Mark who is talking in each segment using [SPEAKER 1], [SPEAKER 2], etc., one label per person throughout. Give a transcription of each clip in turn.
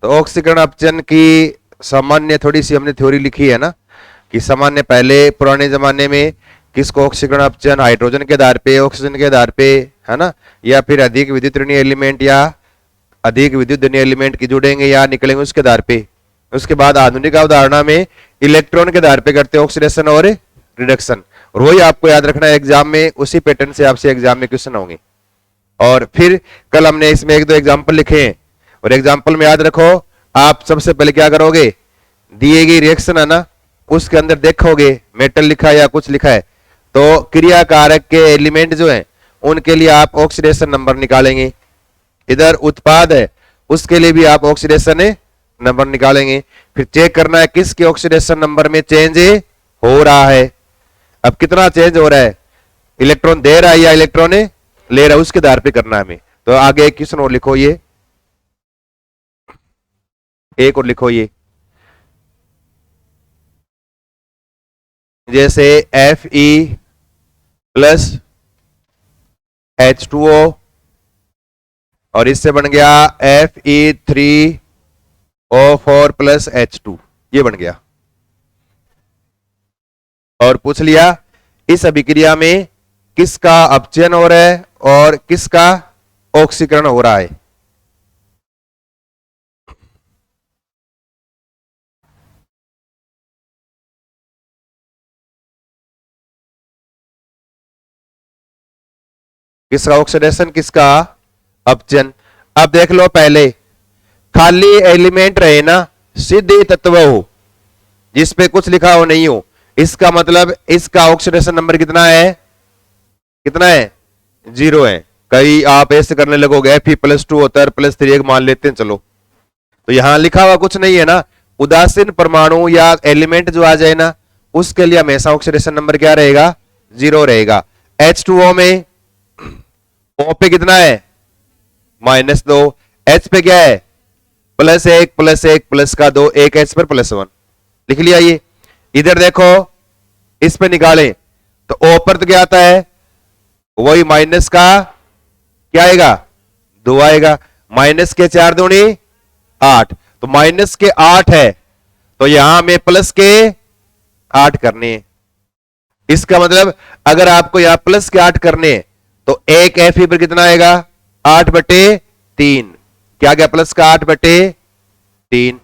[SPEAKER 1] तो ऑक्सीकरण अपचयन की सामान्य थोड़ी सी हमने थ्योरी लिखी है ना, कि सामान्य पहले पुराने जमाने में किसको ऑक्सीकरण अपचयन हाइड्रोजन के आधार पे, ऑक्सीजन के आधार पे, है ना, या फिर अधिक विद्युत ऋणात्मक एलिमेंट या अधिक विद्युत धनी एलिमेंट की जुड़ेंगे या निकलेंगे उसके आधार पे। उसके बाद आधुनिक अवधारणा में इलेक्ट्रॉन के आधार पे करते हैं ऑक्सीडेशन और रिडक्शन। और वही आपको याद रखना है, एग्जाम में उसी पैटर्न से आपसे एग्जाम में क्वेश्चन होंगे। और फिर कल हमने इसमें एक दो एग्जाम्पल लिखे हैं, और एग्जाम्पल में याद रखो, आप सबसे पहले क्या करोगे, दिए गई रिएक्शन है ना, उसके अंदर देखोगे मेटल लिखा है या कुछ लिखा है, तो क्रिया कारक के एलिमेंट जो है उनके लिए आप ऑक्सीडेशन नंबर निकालेंगे। इधर उत्पाद है उसके लिए भी आप ऑक्सीडेशन नंबर निकालेंगे। फिर चेक करना है किसके ऑक्सीडेशन नंबर में चेंज हो रहा है। अब कितना चेंज हो रहा है, इलेक्ट्रॉन दे रहा है या इलेक्ट्रॉन ले रहा है, उसके आधार पे करना है हमें। तो आगे एक क्वेश्चन और लिखो, ये एक और लिखो, ये जैसे Fe+H2O और इससे बन गया Fe3O4+H2, ये बन गया। और पूछ लिया इस अभिक्रिया में किसका अपचयन हो रहा है और किसका ऑक्सीकरण हो रहा है। किसका ऑक्सीडेशन, किसका अपचयन। अब देख लो, पहले खाली एलिमेंट रहे ना, सीधे तत्व हो जिसपे कुछ लिखा हो नहीं हो, इसका मतलब इसका ऑक्सीडेशन नंबर कितना है, कितना है, 0 है। कई आप ऐसे करने लगोगे Fe+2 होता है +3 एक मान लेते हैं, चलो। तो यहां लिखा हुआ कुछ नहीं है ना, उदासीन परमाणु या एलिमेंट जो आ जाए ना, उसके लिए हमेशा ऑक्सीडेशन नंबर क्या रहेगा, 0 रहेगा। H2O में O पे कितना है, -2, H पे क्या है, +1 +1 प्लस का 2, एक H पर +1, लिख लिया ये। इधर देखो इस पे निकालें तो O पर तो क्या आता है, वही माइनस का क्या आएगा, 2 आएगा। माइनस के 4 दूनी 8, तो माइनस के 8 है, तो यहां में प्लस के 8 करने हैं। इसका मतलब अगर आपको यहां प्लस के 8 करने हैं तो एक Fe पर कितना आएगा, 8/3। क्या गया, प्लस का 8/3।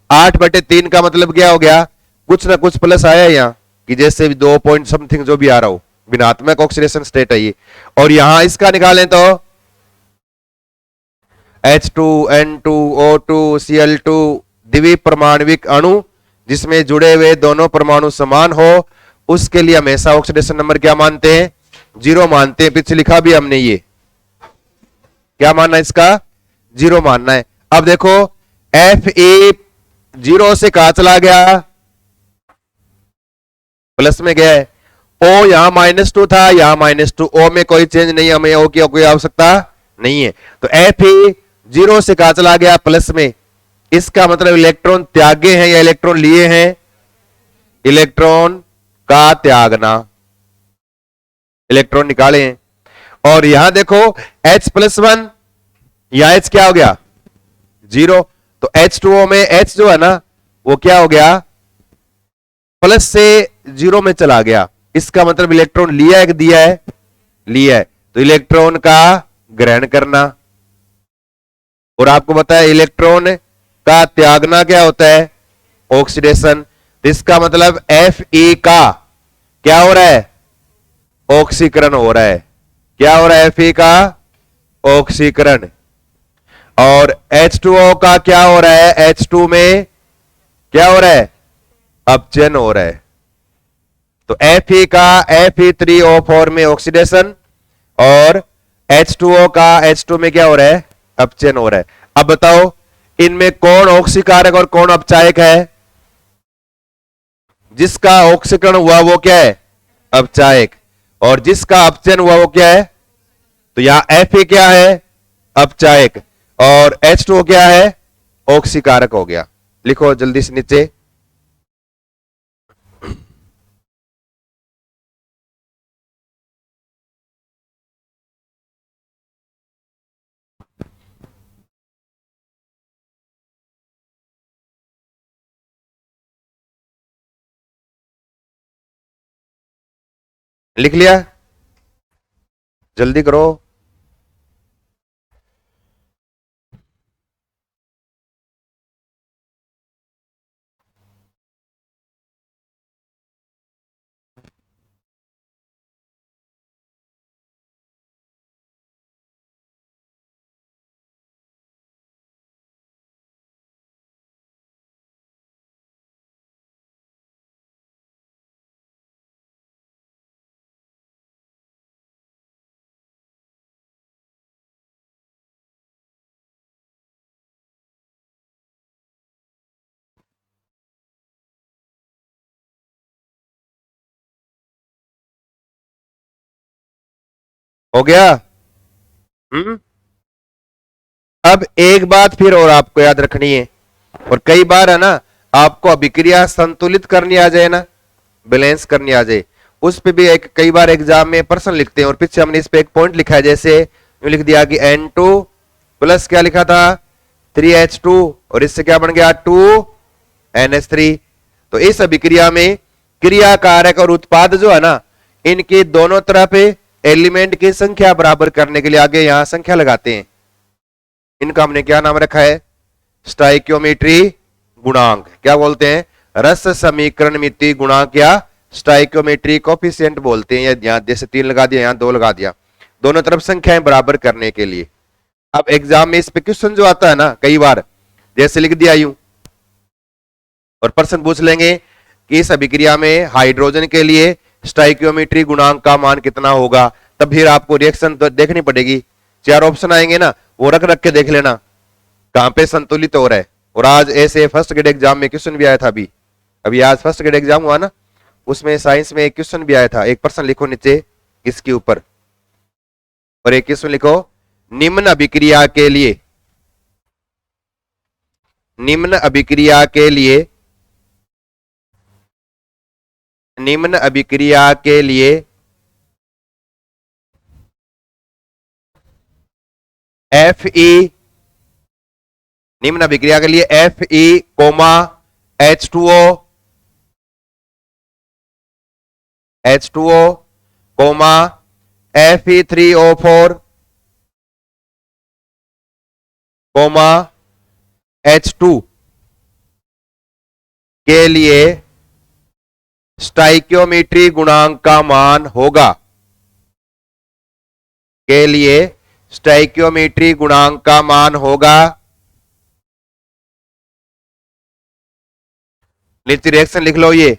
[SPEAKER 1] 8/3 का मतलब क्या हो गया, कुछ ना कुछ प्लस आया यहां, कि जैसे भी 2 पॉइंट समथिंग जो भी आ रहा हो, ऋणात्मक ऑक्सीडेशन स्टेट है ये। और यहां इसका निकालें तो H2N2O2Cl2 द्विपरमाणविक अणु जिसमें जुड़े हुए दोनों परमाणु समान हो, उसके लिए हमेशा ऑक्सीडेशन नंबर क्या मानते हैं, 0 मानते हैं। पीछे लिखा भी हमने, ये क्या मानना है, इसका 0 मानना है। अब देखो Fe 0 से कहा चला गया, प्लस में गया है। O यहां -2 था, यहां -2, O में कोई चेंज नहीं, हमें O की कोई आवश्यकता नहीं है। तो Fe 0 से कहा चला गया प्लस में, इसका मतलब इलेक्ट्रॉन त्यागे हैं या इलेक्ट्रॉन लिए हैं, इलेक्ट्रॉन का त्यागना, इलेक्ट्रॉन निकाले हैं। और यहां देखो H+1, यहां H क्या हो गया, 0। तो H2O में H जो है ना वो क्या हो गया, प्लस से 0 में चला गया। इसका मतलब इलेक्ट्रॉन लिया है कि दिया है, लिया है। तो इलेक्ट्रॉन का ग्रहण करना। और आपको पता है इलेक्ट्रॉन का त्यागना क्या होता है, ऑक्सीडेशन। इसका मतलब Fe का क्या हो रहा है, ऑक्सीकरण हो रहा है। क्या हो रहा है, Fe का ऑक्सीकरण। और H2O का क्या हो रहा है, H2 में क्या हो रहा है, अपचयन हो रहा है। तो Fe का Fe3O4 में ऑक्सीडेशन और H2O का H2 में क्या हो रहा है, अपचयन हो रहा है। अब बताओ इनमें कौन ऑक्सीकारक और कौन अपचायक है, जिसका ऑक्सीकरण हुआ वो क्या है, अपचायक, और जिसका अपचयन हुआ वो क्या है। तो यहां Fe क्या है, अपचायक, और H2O क्या है, ऑक्सीकारक हो गया। लिखो जल्दी से नीचे। लिख लिया? जल्दी करो। हो गया? हम्म। अब एक बात फिर और आपको याद रखनी है, और कई बार है ना आपको अभिक्रिया संतुलित करनी आ जाए ना, बैलेंस करनी आ जाए, उस पे भी एक कई बार एग्जाम में प्रश्न लिखते हैं, और पीछे हमने इस पे एक पॉइंट लिखा है, जैसे लिख दिया कि N2 प्लस क्या लिखा था 3H2, और इससे क्या बन गया 2NH3। तो इस अभिक्रिया में क्रिया कारक और उत्पाद जो है ना, इनके दोनों तरफ एलिमेंट की संख्या बराबर करने के लिए आगे यहां संख्या लगाते हैं। इनका हमने क्या नाम रखा है? स्टाइक्योमेट्री गुणांक। क्या बोलते हैं? रस समीकरण मिति गुणांक या स्टाइक्योमेट्री कोफिशिएंट बोलते हैं। यहां जैसे 3 लगा दिया, यहां 2 लगा दिया, दोनों तरफ संख्याएं बराबर करने के लिए। अब एग्जाम में इस पे क्वेश्चन जो आता है ना कई बार, जैसे लिख दिया यूं, और प्रश्न पूछ लेंगे कि इस अभिक्रिया में हाइड्रोजन के लिए स्टाइक्योमेट्री गुणांक का मान कितना होगा, तब फिर आपको रिएक्शन तो देखनी पड़ेगी। 4 ऑप्शन आएंगे ना, वो रख रख के देख लेना कहां पे संतुलित हो रहा है। और आज ऐसे फर्स्ट ग्रेड एग्जाम में क्वेश्चन भी आया था, अभी आज फर्स्ट ग्रेड एग्जाम हुआ ना, उसमें साइंस में एक क्वेश्चन भी आया था। एक प्रश्न लिखो नीचे इसके ऊपर, और एक क्वेश्चन लिखो निम्न अभिक्रिया के लिए, निम्न अभिक्रिया के लिए, निम्न अभिक्रिया के लिए Fe, निम्न अभिक्रिया के लिए Fe, H2O, H2O, Fe3O4, H2 के लिए स्टाइक्योमेट्री गुणांक का मान होगा, के लिए स्टाइक्योमेट्री गुणांक का मान होगा। नीचे रिएक्शन लिख लो ये,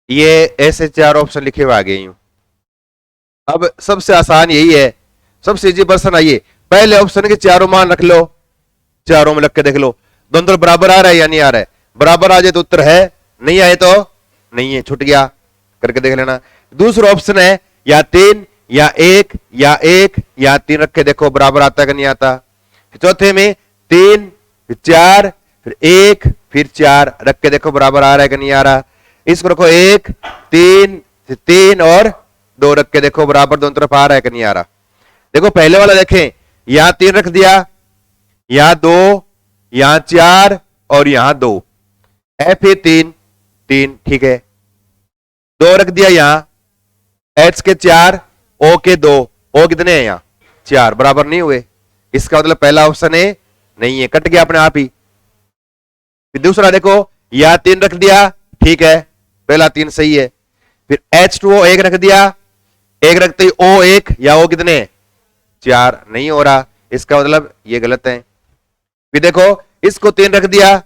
[SPEAKER 1] ये ऐसे 4 ऑप्शन लिखे हुए आ गए यूं। अब सबसे आसान यही है, सबसे इजी पर्सन आइए, पहले ऑप्शन के चारों मान रख लो, चारों में रख के देख लो दोनों तरफ बराबर आ रहा है या नहीं आ रहा है। बराबर आ जाए तो उत्तर है, नहीं आए तो नहीं है, छूट गया, करके देख लेना। दूसरा ऑप्शन है या 3 या 1 या 1 या 3, रख के देखो बराबर आता है कि नहीं आता। चौथे में 3 फिर 4 फिर 1 फिर 4, रख के देखो बराबर आ रहा है कि नहीं आ रहा। इसको रखो 1 3 फिर 3 और 2, रख के देखो बराबर दोनों तरफ आ रहा है कि नहीं आ रहा। देखो पहले वाला देखें, यहां 3 रख दिया, यहां 2, यहां 4 और यहां 2, Fe3 3, ठीक है। 2 रख दिया यहां, H के 4, O के 2, O कितने हैं यहां 4, बराबर नहीं हुए, इसका मतलब पहला ऑप्शन है नहीं है, कट गया अपने आप ही। फिर दूसरा देखो, यहां 3 रख दिया, ठीक है, पहला 3 सही है। फिर H2O 1 रख दिया, 1 रखते ही O 1 या O कितने 4, नहीं हो रहा, इसका मतलब ये गलत है। फिर देखो इसको 3 रख दिया,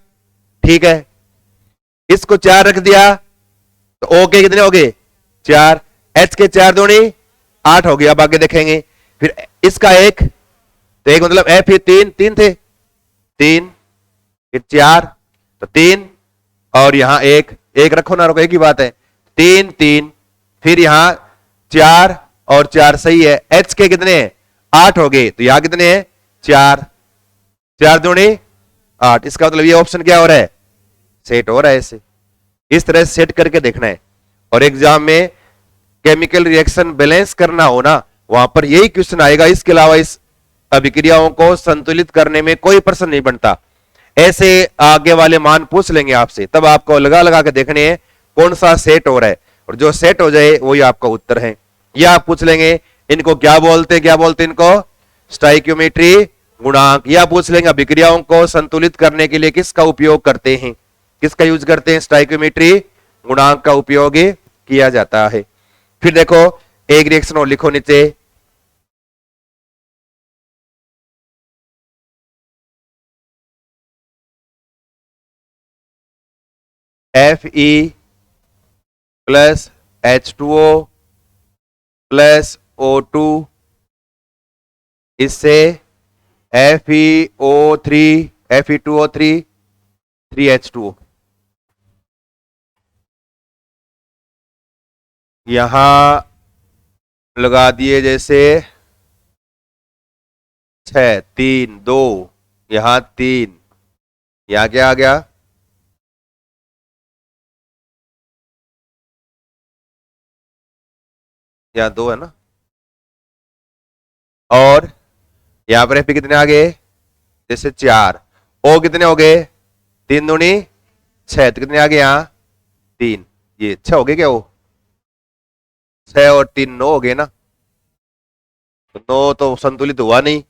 [SPEAKER 1] ठीक है, इसको 4 रख दिया, तो O के कितने हो गए 4, H के 4 दूनी 8 हो गया। अब आगे देखेंगे, फिर इसका 1, तो 1 मतलब Fe3 3 थे, 3 फिर 4 तो 3 और यहां 1 रखो ना रखो एक ही बात है, 3 3 फिर यहां 4 और 4 सही है। H के कितने 8 हो गए, तो यहां कितने हैं 4, 4 दूनी 8। इसका मतलब ये ऑप्शन क्या हो रहा है, सेट हो रहा है ऐसे। इस तरह से सेट करके देखना है। और एग्जाम में केमिकल रिएक्शन बैलेंस करना हो ना, वहां पर यही क्वेश्चन आएगा। इसके अलावा इस अभिक्रियाओं को संतुलित करने में कोई प्रश्न नहीं बनता। ऐसे आगे वाले मान पूछ लेंगे आपसे, तब आपको लगा लगा के देखने हैं कौन सा सेट हो रहा है, और जो सेट हो जाए वही आपका उत्तर है। या आप पूछ लेंगे इनको क्या बोलते इनको स्टाइक्योमेट्री गुणांक। या पूछ लेंगे अभिक्रियाओं को संतुलित करने के लिए किसका उपयोग करते हैं, किसका यूज करते हैं, स्टाइक्योमेट्री गुणांक का उपयोग किया जाता है। फिर देखो एक रिएक्शन और लिखो नीचे, Fe plus H2O plus O2, इससे FeO3 Fe2O3 3H2O। यहां लगा दिए जैसे 6 3 2, यहां 3, यहां क्या आ गया, यहां 2 है ना। और यहां पर Fe कितने आ गए, जैसे 4। O कितने हो गए, 3 दूनी 6, तो कितने आ गए यहाँ 3। ये 6 हो गए क्या, वो 6 और 3 9 हो गए ना। तो 9 तो संतुलित हुआ नहीं।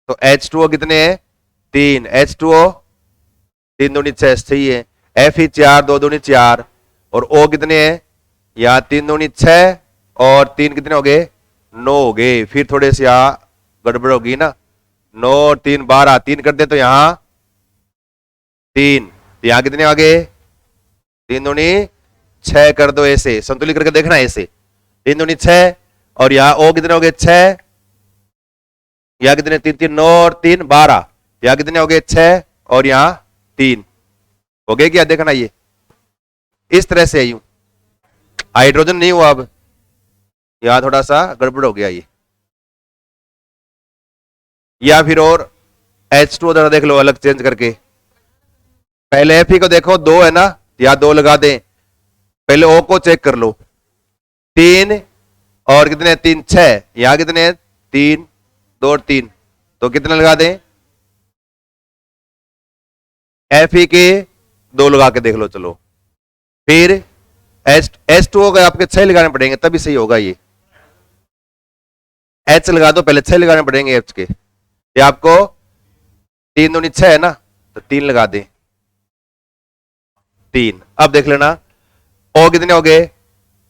[SPEAKER 1] तो H2O कितने हैं, 3। H2O 3 दूनी 6 सही है। Fe 4 2 दूनी 4। और O कितने हैं, यहाँ 3 दूनी 6 और 3 कितने हो गए, 9 हो गए। फिर थोड़े से यहाँ गड़बड़ होगी ना, 9 और 3 12, 3 कर दे तो यहाँ 3, तो यहाँ कितने आ गए, 3 दूनी 6 कर दो, ऐसे संतुलित करके देखना ऐसे। 3 दूनी 6 और यहाँ O कितने हो गए 6, यहाँ कितने 3 3 9 और 3 12, यहाँ कितने हो गए 6 और यहाँ 3 हो गए क्या, देखना ये इस तरह से यूं। हाइड्रोजन नहीं हुआ, अब यहां थोड़ा सा गड़बड़ हो गया ये। या फिर और H2O जरा देख लो अलग चेंज करके। पहले Fe को देखो 2 है ना, या 2 लगा दें। पहले O को चेक कर लो, 3 और कितने 3 6, यहां कितने 3 2 और 3, तो कितने लगा दें, Fe के 2 लगा के देख लो चलो। फिर H2O का आपके 6 लगाने पड़ेंगे तभी सही होगा ये। H लगा दो, पहले 6 लगाने पड़ेंगे H के। ये आपको 3 दूनी 6 है ना, तो 3 लगा दें, 3। अब देख लेना O कितने हो गए,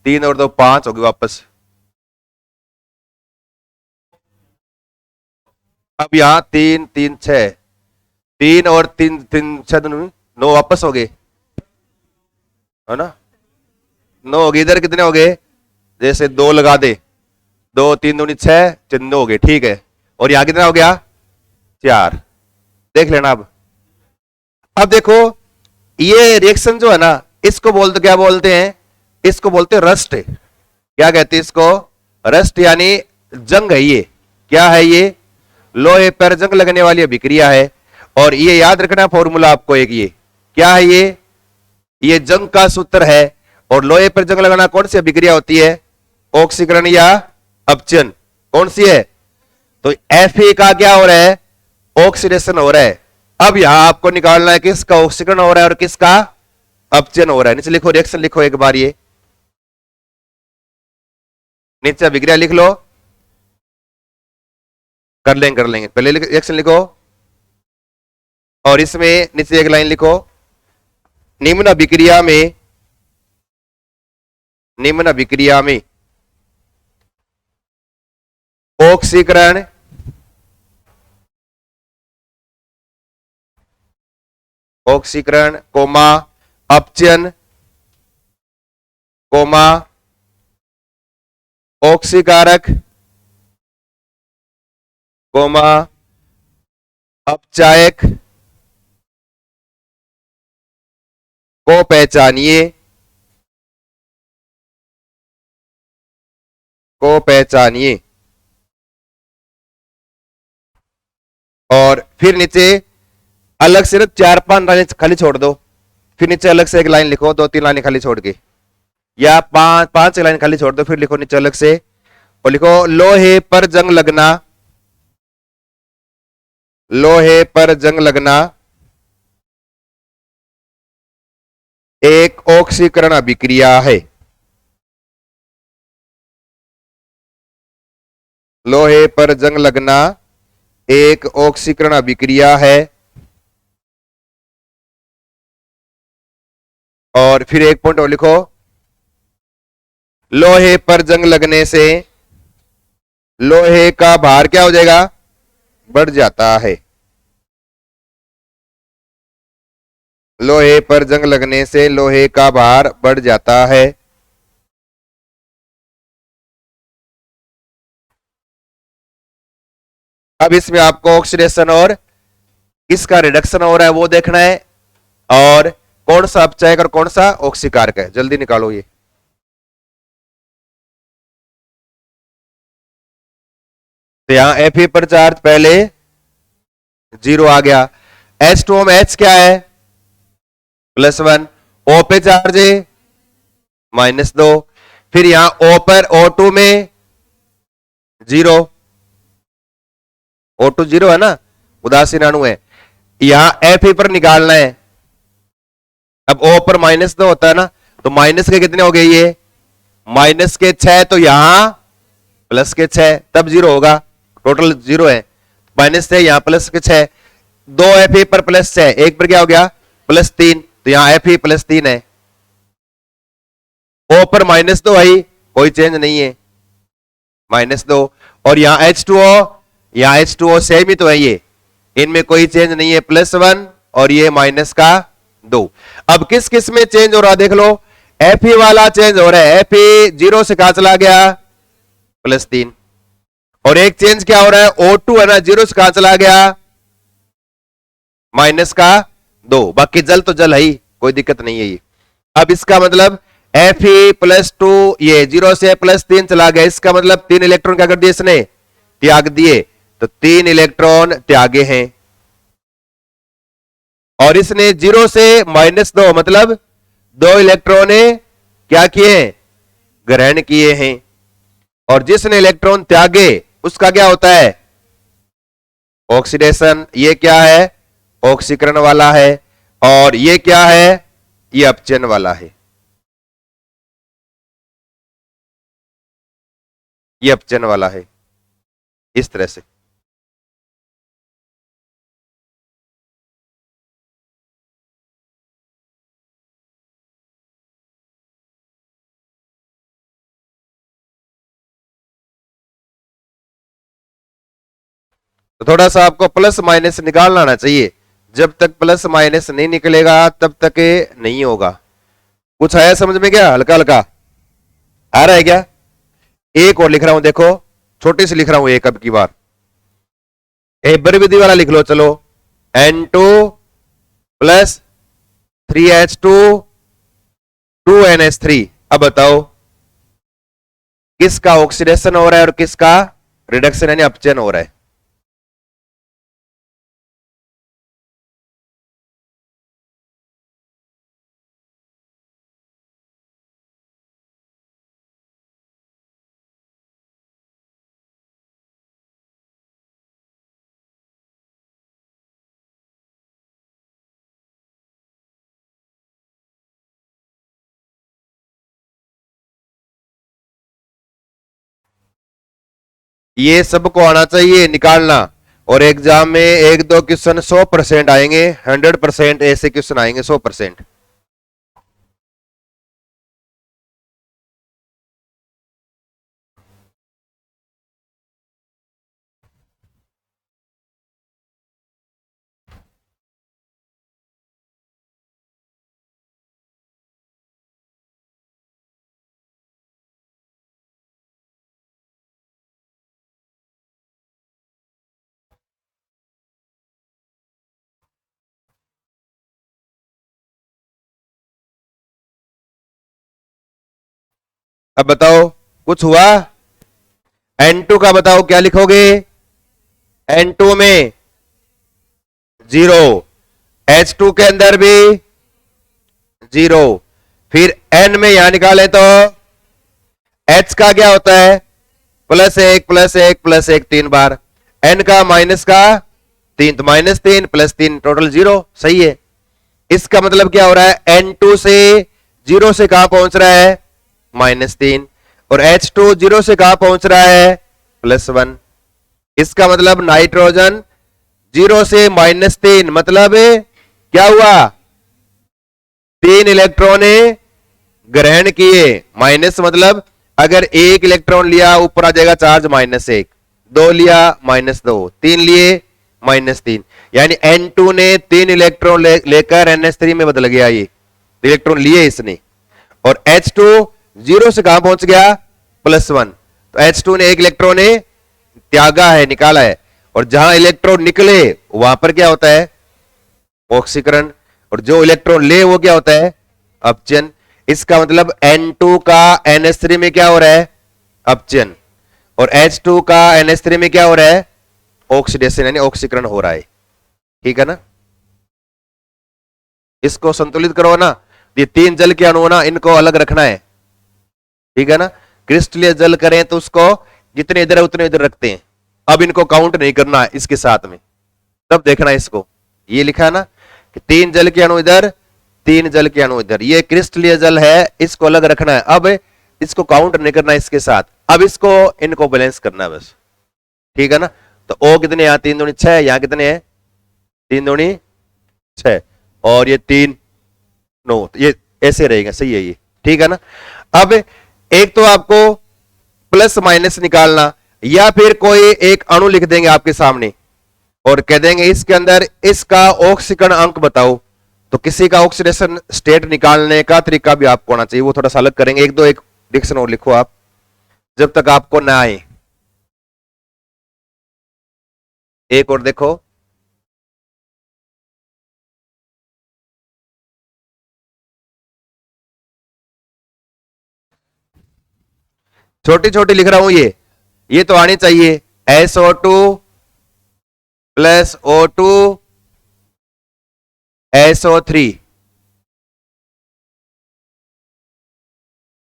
[SPEAKER 1] 3 और 2 5 हो गए वापस। अब यहां 3 3 6, 3 और 3 3 6 9 वापस हो गए, है ना, 9 हो गए। इधर कितने हो गए, जैसे 2 लगा दे, 2 3 दूनी 6 9 हो गए, ठीक है। और यहां कितना हो गया 4, देख लेना। अब देखो ये रिएक्शन जो है ना, इसको बोलते क्या बोलते हैं, इसको बोलते हैं रस्ट। क्या कहते हैं इसको, रस्ट यानी जंग है ये। क्या है ये, लोहे पर जंग लगने वाली अभिक्रिया है। और ये याद रखना फॉर्मूला आपको एक, ये क्या है, ये जंग का सूत्र है। और लोहे पर जंग लगाना कौन सी अभिक्रिया होती है, ऑक्सीकरण या अपचन, कौन सी है। तो Fe का क्या हो रहा है, ऑक्सीडेशन हो रहा है। अब यहां आपको निकालना है किसका ऑक्सीकरण हो रहा है और किसका अपचन हो रहा है। नीचे लिखो रिएक्शन, लिखो एक बार, ये नीचे अभिक्रिया लिख लो, कर लेंगे पहले रिएक्शन लिखो। और इसमें नीचे एक लाइन लिखो, निम्न अभिक्रिया में, निम्न अभिक्रिया में ऑक्सीकरण ऑक्सीकरण कोमा अपचन कोमा ऑक्सीकारक कोमा अपचायक को पहचानिए, को पहचानिए। और फिर नीचे अलग से ना 4-5 लाइन खाली छोड़ दो, फिर नीचे अलग से एक लाइन लिखो, 2-3 लाइन खाली छोड़ के, या 5 लाइन खाली छोड़ दो, फिर लिखो नीचे अलग से और लिखो लोहे पर जंग लगना, लोहे पर जंग लगना एक ऑक्सीकरण अभिक्रिया है। लोहे पर जंग लगना एक ऑक्सीकरण अभिक्रिया है। और फिर एक पॉइंट और लिखो, लोहे पर जंग लगने से लोहे का भार क्या हो जाएगा, बढ़ जाता है। लोहे पर जंग लगने से लोहे का भार बढ़ जाता है। अब इसमें आपको ऑक्सीडेशन और किसका रिडक्शन हो रहा है वो देखना है, और कौन सा अपचायक और कौन सा ऑक्सीकारक है, जल्दी निकालो ये। तो यहां Fe पर चार्ज पहले 0 आ गया, H2O में H क्या है, +1, O पे चार्ज है -2, फिर यहां O पर O2 में 0, O2 0 है ना, उदासीन अणु है। यहां Fe पर निकालना है, अब O पर -2 होता है ना, तो माइनस के कितने हो गए ये, माइनस के 6, तो यहां प्लस के 6, तब 0 होगा, टोटल 0 है, माइनस से यहां प्लस के 6, 2 Fe पर +6, एक पर क्या हो गया +3, तो यहां Fe +3 है। O पर -2 आई, कोई चेंज नहीं है, -2, और यहां H2O, यहां H2O सेम ही तो है, ये इनमें कोई चेंज नहीं है, +1 और ये -2। अब किस किस में चेंज हो रहा देख लो, Fe वाला चेंज हो रहा है, Fe 0 से कहां चला गया, +3, और एक चेंज क्या हो रहा है, O2 है ना, 0 से कहां चला गया, -2, बाकी जल तो जल है ही, कोई दिक्कत नहीं है ये। अब इसका मतलब Fe +2, ये 0 से +3 चला गया, इसका मतलब 3 इलेक्ट्रॉन क्या कर दिए इसने, त्याग दिए, तो 3 इलेक्ट्रॉन त्यागे हैं, और इसने 0 से -2 मतलब 2 इलेक्ट्रॉन क्या किए, ग्रहण किए हैं, और जिसने इलेक्ट्रॉन त्यागे उसका क्या होता है, ऑक्सीडेशन, ये क्या है, ऑक्सीकरण वाला है, और ये क्या है, ये अपचयन वाला है, ये अपचयन वाला है, इस तरह से। तो थोड़ा सा आपको प्लस माइनस निकालना आना चाहिए, जब तक प्लस माइनस नहीं निकलेगा तब तक नहीं होगा। कुछ आया समझ में, क्या हल्का हल्का आ रहा है क्या, एक और लिख रहा हूं देखो, छोटी सी लिख रहा हूं एक, अब की बार एबर विधि वाला लिख लो, चलो, N2 + 3H2 2NH3। अब बताओ किसका ऑक्सीडेशन हो रहा है और किसका रिडक्शन यानी अपचयन हो रहा है, ये सबको आना चाहिए निकालना, और एग्जाम में 1-2 क्वेश्चन 100% आएंगे, 100% ऐसे क्वेश्चन आएंगे, 100%। अब बताओ कुछ हुआ, N2 का बताओ क्या लिखोगे, N2 में जीरो, H2 के अंदर भी जीरो। फिर N में यहां निकाले तो H का क्या होता है, प्लस एक प्लस एक प्लस एक, 3 बार। N का माइनस का 3, तो -3 + 3 टोटल 0। सही है। इसका मतलब क्या हो रहा है, N2 से 0 से कहां पहुंच रहा है, -3, और H2 0 से कहां पहुंच रहा है, +1। इसका मतलब नाइट्रोजन 0 से -3, मतलब क्या हुआ, 3 इलेक्ट्रॉन ग्रहण किए। माइनस मतलब अगर 1 इलेक्ट्रॉन लिया ऊपर आ जाएगा चार्ज -1, 2 लिया -2, 3 लिए -3, यानी N2 ने 3 इलेक्ट्रॉन लेकर NH3 में बदल गया। ये इलेक्ट्रॉन लिए इसने, और H2 0 से कहां पहुंच गया, +1। तो H2 ने 1 इलेक्ट्रॉन त्यागा है, निकाला है, और जहां इलेक्ट्रॉन निकले वहां पर क्या होता है, ऑक्सीकरण, और जो इलेक्ट्रॉन ले वो क्या होता है, अपचयन। इसका मतलब N2 का NH3 में क्या हो रहा है, अपचयन, और H2 का NH3 में क्या हो रहा है, ऑक्सीडेशन, यानी ऑक्सीकरण हो रहा है। ठीक है ना। इसको संतुलित करो ना, ये 3 जल के अणु ना, इनको अलग रखना है। ठीक है ना। क्रिस्टलीय जल करें तो उसको जितने इधर है उतने इधर रखते हैं। अब इनको काउंट नहीं करना है इसके साथ में, तब देखना है इसको। ये लिखा है ना कि 3 जल के अणु इधर, 3 जल के अणु इधर, ये क्रिस्टलीय जल है, इसको अलग रखना है। अब इसको काउंट नहीं करना इसके साथ, अब इसको इनको बैलेंस करना है बस। ठीक है ना। तो O कितने, यहां 3 दूनी 6, यहां कितने हैं, 3 दूनी 6, और ये 3 9, ये ऐसे रहेगा। सही है ये। ठीक है ना। अब एक तो आपको प्लस माइनस निकालना, या फिर कोई एक अणु लिख देंगे आपके सामने और कह देंगे इसके अंदर इसका ऑक्सीकरण अंक बताओ। तो किसी का ऑक्सीडेशन स्टेट निकालने का तरीका भी आपको आना चाहिए, वो थोड़ा सा अलग करेंगे। एक डिक्शन और लिखो आप, जब तक आपको ना आए। एक और देखो, छोटी छोटी लिख रहा हूं, ये तो आनी चाहिए। SO2 + O2 SO3,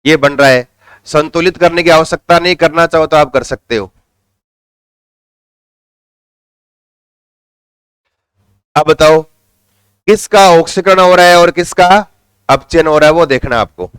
[SPEAKER 1] ये बन रहा है। संतुलित करने की आवश्यकता नहीं, करना चाहो तो आप कर सकते हो। अब बताओ किसका ऑक्सीकरण हो रहा है और किसका अपचयन हो रहा है, वो देखना है आपको।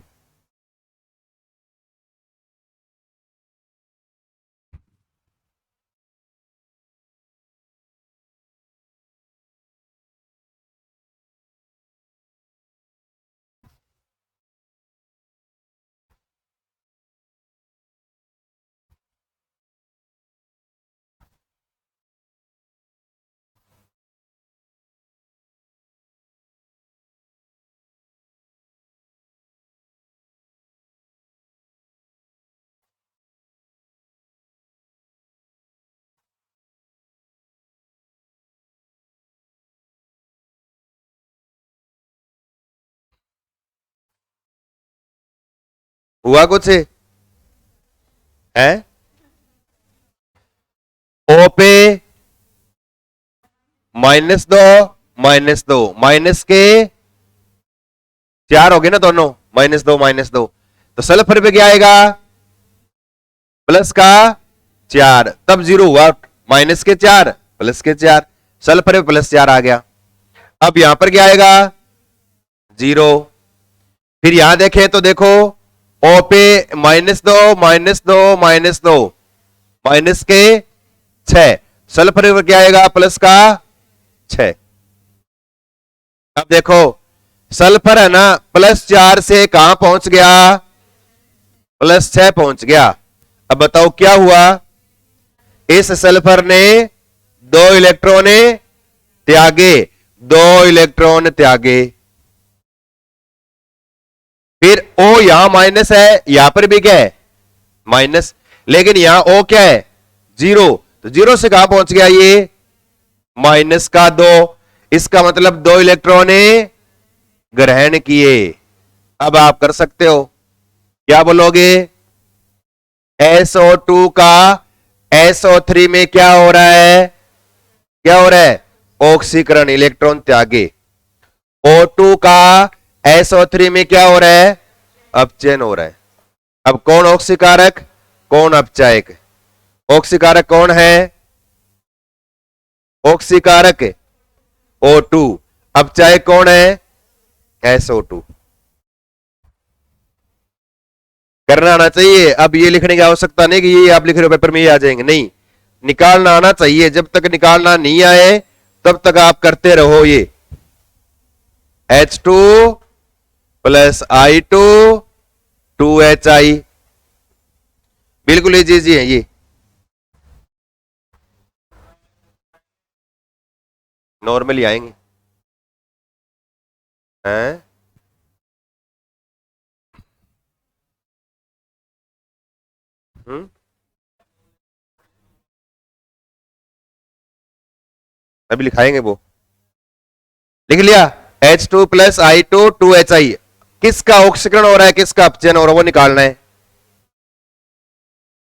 [SPEAKER 1] हुआ कुछ है, O पे -2 माइनस के 4 हो गए ना दोनों, -2 तो सल्फर पे क्या आएगा, प्लस का 4, तब 0 हुआ। माइनस के 4 प्लस के 4, सल्फर पे +4 आ गया। अब यहां पर क्या आएगा, 0। फिर यहां देखें तो देखो O पे -2 माइनस के 6, सल्फर पर क्या आएगा, प्लस का 6। अब देखो सल्फर है ना, +4 से कहां पहुंच गया, +6 पहुंच गया। अब बताओ क्या हुआ, इस सल्फर ने 2 इलेक्ट्रॉन त्यागे, 2 इलेक्ट्रॉन त्यागे। फिर O यहां माइनस है, यहां पर भी क्या है, माइनस, लेकिन यहां O क्या है, 0, तो 0 से कहां पहुंच गया ये, -2। इसका मतलब 2 इलेक्ट्रॉन ग्रहण किए। अब आप कर सकते हो, क्या बोलोगे, SO2 का SO3 में क्या हो रहा है, क्या हो रहा है, ऑक्सीकरण, इलेक्ट्रॉन त्यागे। O2 का SO3 में क्या हो रहा है? अपचयन हो रहा है। अब कौन ऑक्सीकारक, कौन अपचायक? ऑक्सीकारक कौन है? ऑक्सीकारक O2। अपचायक कौन है? SO2। करना आना चाहिए। अब ये लिखने की आवश्यकता नहीं कि ये आप लिख रहे हो पेपर में ये आ जाएंगे, नहीं, निकालना आना चाहिए। जब तक निकालना नहीं आए तब तक आप करते रहो। ये H2 प्लस I2 2HI, बिल्कुल इजी है ये, नॉर्मली आएंगे हैं। अभी लिखाएंगे वो, लिख लिया। H2 प्लस I2 2HI, किसका ऑक्सीकरण हो रहा है, किसका अपचयन हो रहा है, वो निकालना है।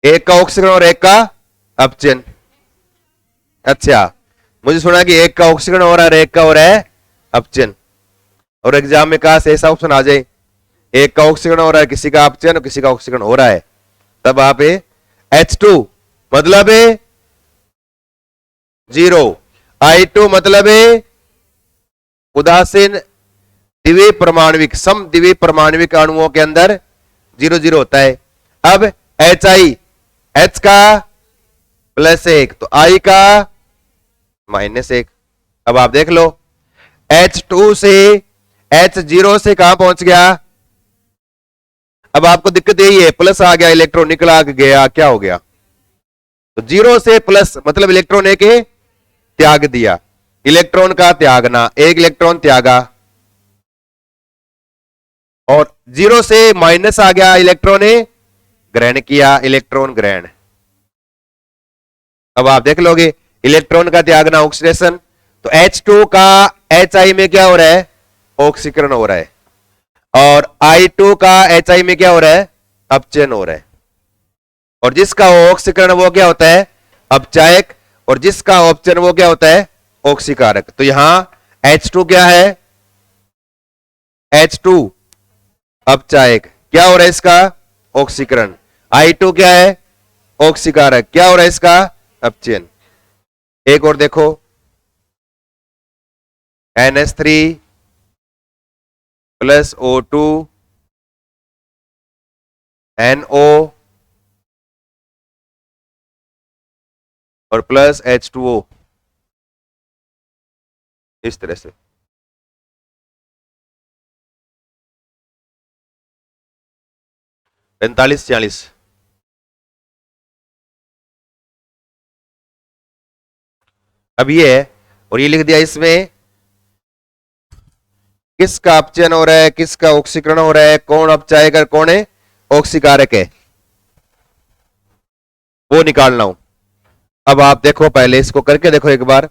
[SPEAKER 1] एक का ऑक्सीकरण और एक का अपचयन। अच्छा, मुझे सुना कि एक का ऑक्सीकरण हो रहा है और एक का हो रहा है अपचयन, और एग्जाम में कहा से ऐसा ऑप्शन आ जाए एक का ऑक्सीकरण हो रहा है, किसी का अपचयन और किसी का ऑक्सीकरण हो रहा है, तब आप H2 मतलब 0, I2 मतलब उदासीन द्वितीय परमाणविक, सम द्वितीय परमाणविक अणुओं के अंदर 0 0 होता है। अब HI, H का +1 तो I का -1। अब आप देख लो, H2 से H0 से कहां पहुंच गया? अब आपको दिक्कत यही है, प्लस आ गया, इलेक्ट्रॉन निकला गया, क्या हो गया? तो 0 से प्लस मतलब इलेक्ट्रॉन एक त्याग दिया, इलेक्ट्रॉन का त्यागना, एक इलेक्ट्रॉन त्यागा, और 0 से माइनस आ गया, इलेक्ट्रॉन ग्रहण किया, इलेक्ट्रॉन ग्रहण। अब आप देख लोगे इलेक्ट्रॉन का त्यागना ऑक्सीडेशन, तो H2 का HI में क्या हो रहा है? ऑक्सीकरण हो रहा है, और I2 का HI में क्या हो रहा है? अपचयन हो रहा है। और जिसका ऑक्सीकरण वो क्या होता है? अपचायक, और जिसका अपचयन वो क्या होता है? ऑक्सीकारक। तो यहां H2 क्या है? H2 अपचायक, क्या हो रहा है इसका? ऑक्सीकरण। I2 क्या है? ऑक्सीकारक, क्या हो रहा है इसका? अपचयन। एक और देखो, NH3 प्लस O2 NO और प्लस H2O, इस तरह से। पैंतालीस 40, अब ये है, और ये लिख दिया इसमें किसका अपचयन हो रहा है, किसका ऑक्सीकरण हो रहा है, कौन अपचायक है, कौन है ऑक्सीकारक है, वो निकालना हूं। अब आप देखो, पहले इसको करके देखो एक बार।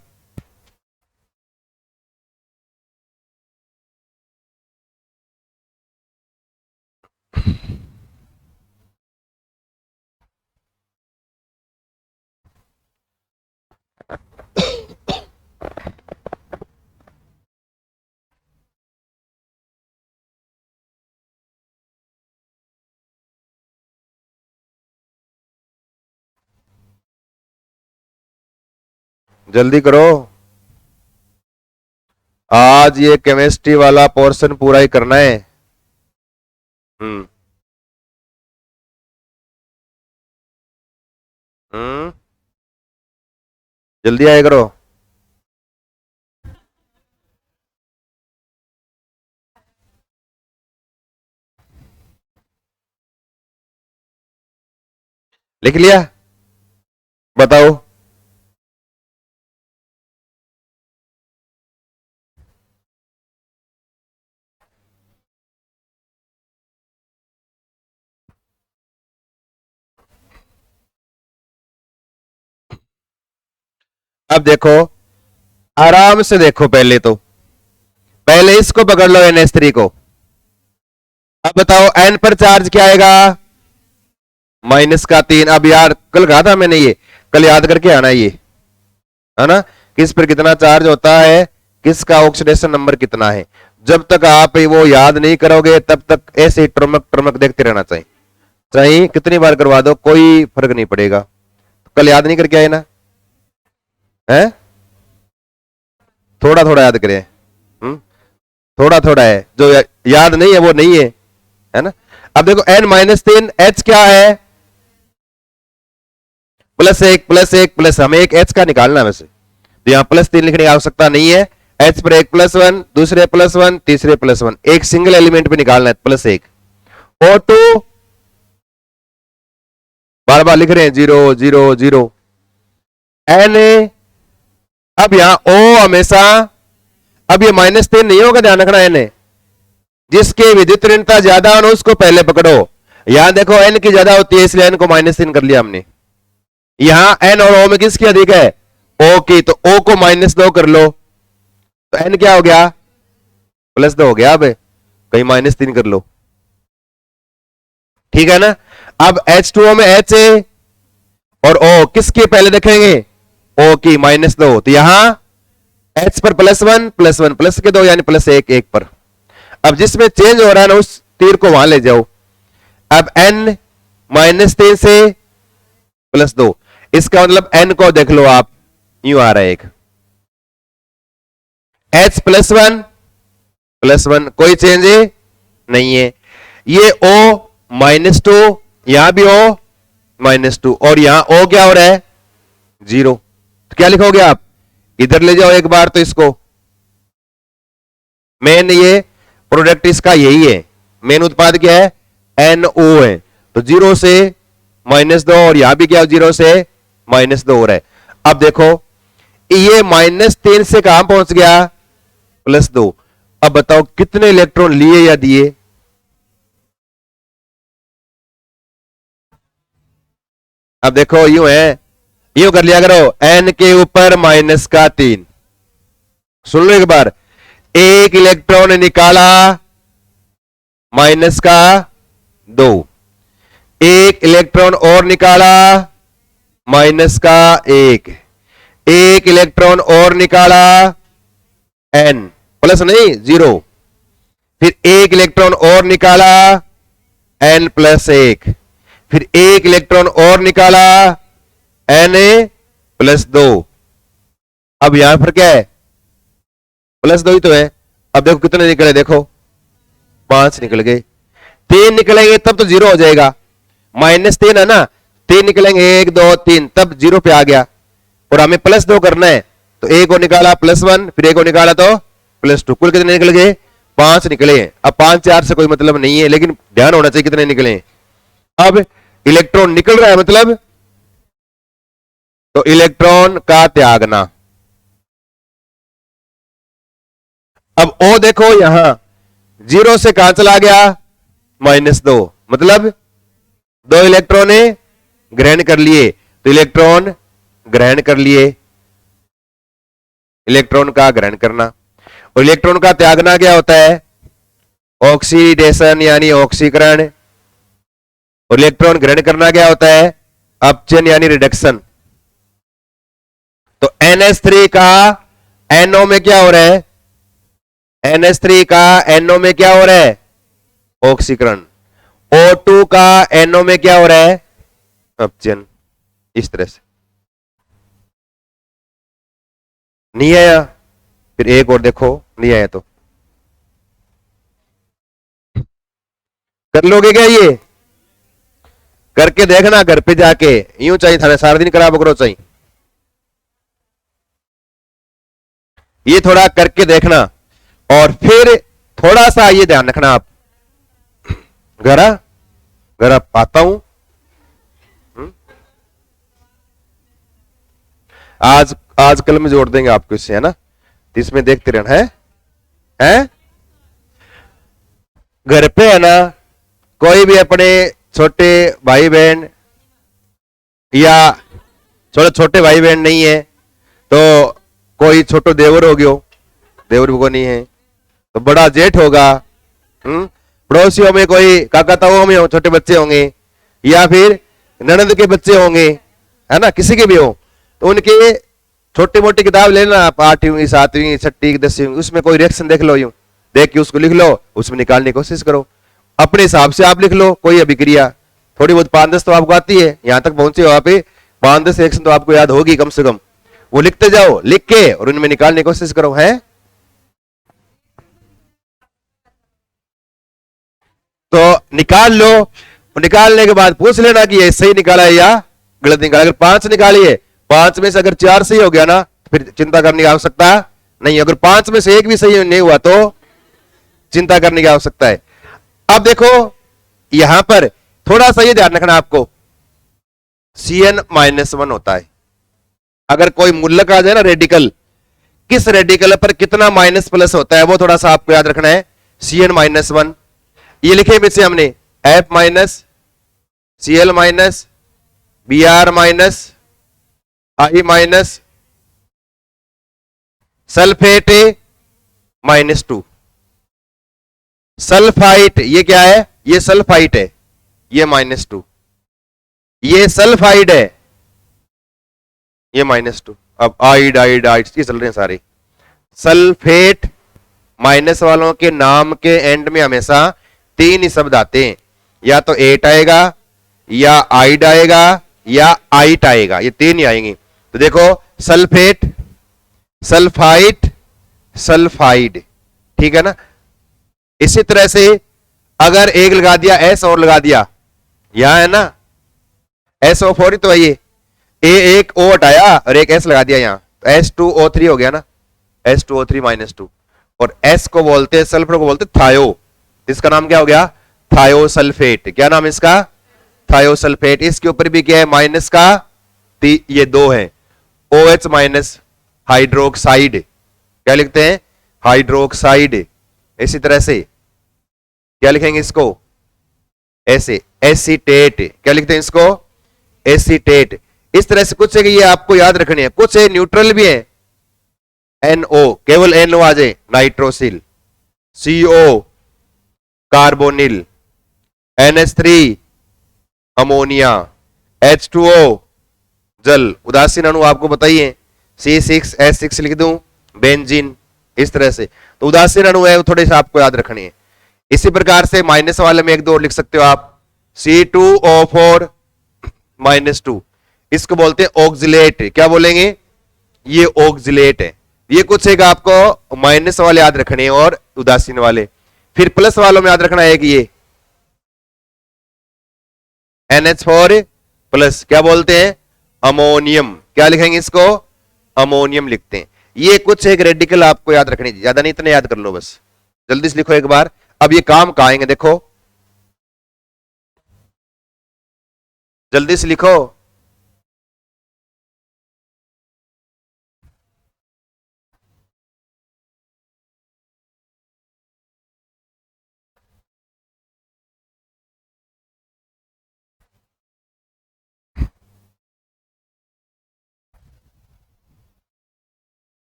[SPEAKER 1] जल्दी करो, आज ये केमिस्ट्री वाला पोर्शन पूरा ही करना है। हम्म हम्म जल्दी आया करो। लिख लिया? बताओ। अब देखो, आराम से देखो, पहले तो पहले इसको पकड़ लो, NH3 को। अब बताओ N पर चार्ज क्या आएगा? -3। अब यार कल कहा था मैंने, ये कल याद करके आना, ये है ना, किस पर कितना चार्ज होता है, किसका ऑक्सीडेशन नंबर कितना है। जब तक आप वो याद नहीं करोगे तब तक ऐसे टर्मक टर्मक देखते रहना चाहिए, चाहे कितनी बार करवा दो कोई फर्क नहीं पड़ेगा। तो कल याद नहीं करके आए ना, है थोड़ा थोड़ा याद करें, थोड़ा थोड़ा है, जो याद नहीं है वो नहीं है ना। अब देखो n-3 h क्या है, +1 +1 प्लस, हमें एक h का निकालना है वैसे, तो यहां +3 लिखने की आवश्यकता नहीं है। h पर एक +1, दूसरे +1, तीसरे +1, एक सिंगल एलिमेंट पे निकालना है +1। O2 बार बार लिख रहे हैं 0 0 0। Na, अब यहां O हमेशा, अब ये -3 नहीं होगा, ध्यान रखना। Na जिसकी विद्युत ऋणता ज्यादा हो उसको पहले पकड़ो। यहां देखो n की ज्यादा होती है इसलिए n को -3 कर लिया हमने। यहां n और O में किसकी अधिक है, O की, तो O को -2 कर लो, तो n क्या हो गया, +2 हो गया। अब कहीं -3 कर लो, ठीक है ना। अब H2O में H और O किसके पहले देखेंगे, O की, -2, तो यहां H पर +1 +1 प्लस के 2 यानी +1 1 पर। अब जिसमें चेंज हो रहा है ना उस तीर को वहां ले जाओ। अब n-3 से +2, इसका मतलब n को देख लो आप, यूं आ रहा है एक H +1 कोई चेंज नहीं है। ये O -2, यहां भी O -2, और यहां O क्या हो रहा है, 0। तो क्या लिखोगे आप, इधर ले जाओ एक बार, तो इसको मेन ये प्रोडक्ट इसका यही है, मेन उत्पाद क्या है, NO है, तो 0 से -2, और यहां भी क्या 0 से -2 हो रहा है। अब देखो ये -3 से कहां पहुंच गया, +2। अब बताओ कितने इलेक्ट्रॉन लिए या दिए, अब देखो यूं है, यूं कर लिया करो, n के ऊपर -3। सुन लो एक बार, एक इलेक्ट्रॉन निकाला -2, एक इलेक्ट्रॉन और निकाला -1, एक इलेक्ट्रॉन और निकाला n प्लस नहीं 0, फिर एक इलेक्ट्रॉन और निकाला n+1, फिर एक इलेक्ट्रॉन और निकाला Na+2। अब यहां पर क्या है, +2 ही तो है। अब देखो कितने निकले, देखो 5 निकल गए, 3 निकलेंगे तब तो 0 हो जाएगा, -3 है ना, 3 निकलेंगे 1 2 3 तब 0 पे आ गया, और हमें +2 करना है, तो एक को निकाला +1, फिर एक को निकाला तो +2, कुल कितने निकल गए, 5 निकले। अब 5 4 से कोई मतलब नहीं है, लेकिन ध्यान होना चाहिए कितने निकले। अब इलेक्ट्रॉन निकल रहा है मतलब, तो इलेक्ट्रॉन का त्यागना। अब O देखो यहां 0 से कहां चला गया, -2, मतलब 2 इलेक्ट्रॉन ग्रहण कर लिए, तो इलेक्ट्रॉन ग्रहण कर लिए, इलेक्ट्रॉन का ग्रहण करना। और इलेक्ट्रॉन का त्यागना क्या होता है, ऑक्सीडेशन यानी ऑक्सीकरण, और इलेक्ट्रॉन ग्रहण करना क्या होता है, अपचयन यानी रिडक्शन। तो NH3 का NO में क्या हो रहा है, NH3 का NO में क्या हो रहा है, ऑक्सीकरण। O2 का NO में क्या हो रहा है, अपचयन। इस तरह से नहीं आया, फिर एक और देखो, नहीं आया तो कर लोगे क्या, ये करके देखना घर पे जाके, यूं चाहिए था सारा दिन खराब करो चाहिए, ये थोड़ा करके देखना। और फिर थोड़ा सा ये ध्यान रखना आप, घर आता हूं, आज कल में जोड़ देंगे आपको इससे, है ना, इसमें देखते रहना है घर पे, है ना। कोई भी अपने छोटे भाई बहन या छोटे भाई बहन नहीं है, तो कोई छोटो देवर हो गयो, देवर को नहीं है तो बड़ा जेठ होगा, पड़ोसियों में कोई काका ताऊ में छोटे बच्चे होंगे, या फिर ननद के बच्चे होंगे, है ना, किसी के भी हो, तो उनके छोटी मोटी किताब लेना आप, 8वीं 7वीं 6वीं 10वीं, उसमें कोई रिएक्शन देख लो, यूं देख के उसको लिख लो, उसमें निकालने की कोशिश करो, अपने हिसाब से आप लिख लो कोई अभिक्रिया। थोड़ी बहुत 5-10 तो आपको आती है, यहां तक पहुंचे हो आप, 5-10 रिएक्शन तो आपको याद होगी कम से कम, वो लिखते जाओ, लिख के और उनमें निकालने की कोशिश करो। है तो निकाल लो, निकालने के बाद पूछ लेना कि ये सही निकाला है या गलत निकाला। अगर 5 निकाली है, 5 में से अगर 4 सही हो गया ना, फिर चिंता करने की आवश्यकता नहीं। अगर 5 में से एक भी सही नहीं हुआ तो चिंता करने की आवश्यकता है। अब देखो यहां पर थोड़ा सा ये ध्यान रखना आपको, Cn-1 होता है। अगर कोई मूलक आ जाए ना रेडिकल, किस रेडिकल पर कितना माइनस प्लस होता है वो थोड़ा सा आपको याद रखना है। Cn-1 ये लिखे पीछे हमने F minus Cl minus Br minus I minus sulphate -2। Sulphite ये क्या है, ये सल्फाइट है, ये -2, ये सल्फाइड है, ये -2। अब आइड आइड आइड ये चल रहे हैं सारे। सल्फेट माइनस वालों के नाम के एंड में हमेशा 3 ही शब्द आते हैं, या तो एट आएगा, या आइड आएगा, या आइट आएगा, ये 3 ही आएंगे। तो देखो सल्फेट, सल्फाइट, सल्फाइड, ठीक है ना। इसी तरह से अगर एक लगा दिया एस और लगा दिया, यहां है ना SO4 ही तो है ये, एक O हटाया और एक S लगा दिया यहां, तो H2O3 हो गया ना, H2O3 -2। और S को बोलते हैं, सल्फर को बोलते थायो, इसका नाम क्या हो गया, थायोसल्फेट। क्या नाम इसका, थायोसल्फेट। इसके ऊपर भी क्या है, माइनस का, ये 2 है, OH माइनस हाइड्रोक्साइड, क्या लिखते हैं, हाइड्रोक्साइड। इसी तरह से क्या लिखेंगे इसको, ऐसे एसीटेट, क्या लिखते हैं इसको, एसीटेट। इस तरह से कुछ है कि ये आपको याद रखनी है। कुछ है न्यूट्रल भी है, NO, केवल NO आ जाए, nitrosyl, CO carbonyl, NH3 ammonia, H2O जल। उदासीन अणु आपको बताइए, C6H6 लिख दूं, बेंजीन, इस तरह से। तो उदासीन अणु है, थोड़े से आपको याद रखनी है। इसी प्रकार से माइनस वाले में 1-2 लिख सकते हो आप, C2O4 -2, इसको बोलते हैं ऑक्जिलेट। क्या बोलेंगे, ये ऑक्जिलेट है। ये कुछ एक आपको माइनस वाले याद रखने हैं और उदासीन वाले। फिर प्लस वालों में याद रखना है कि ये NH4 प्लस, क्या बोलते हैं, अमोनियम। क्या लिखेंगे इसको, अमोनियम लिखते हैं। ये कुछ एक रेडिकल आपको याद रखनी, ज्यादा नहीं, इतने याद कर लो बस, जल्दी से लिखो एक बार। अब ये काम कहाँ आएंगे देखो, जल्दी से लिखो।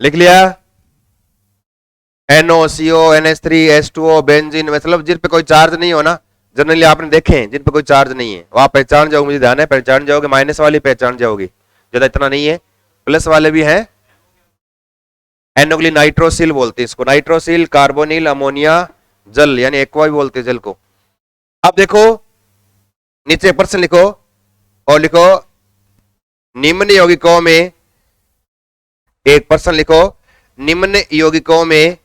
[SPEAKER 1] लिख लिया, NOCO NH3 H2O बेंजीन, मतलब जिन पे कोई चार्ज नहीं हो ना, जनरली आपने देखे जिन पे कोई चार्ज नहीं है, वो आप पहचान जाओगे, मुझे ध्यान है पहचान जाओगे। माइनस वाली पहचान जाओगे, ज्यादा इतना नहीं है। प्लस वाले भी हैं, एनोगली नाइट्रोसिल बोलते हैं इसको, नाइट्रोसिल, कार्बोनिल, अमोनिया जल, यानी एक्वा भी बोलते हैं जल को। अब देखो नीचे प्रश्न लिखो और लिखो निम्न यौगिकों में, एक प्रश्न लिखो, निम्न यौगिकों में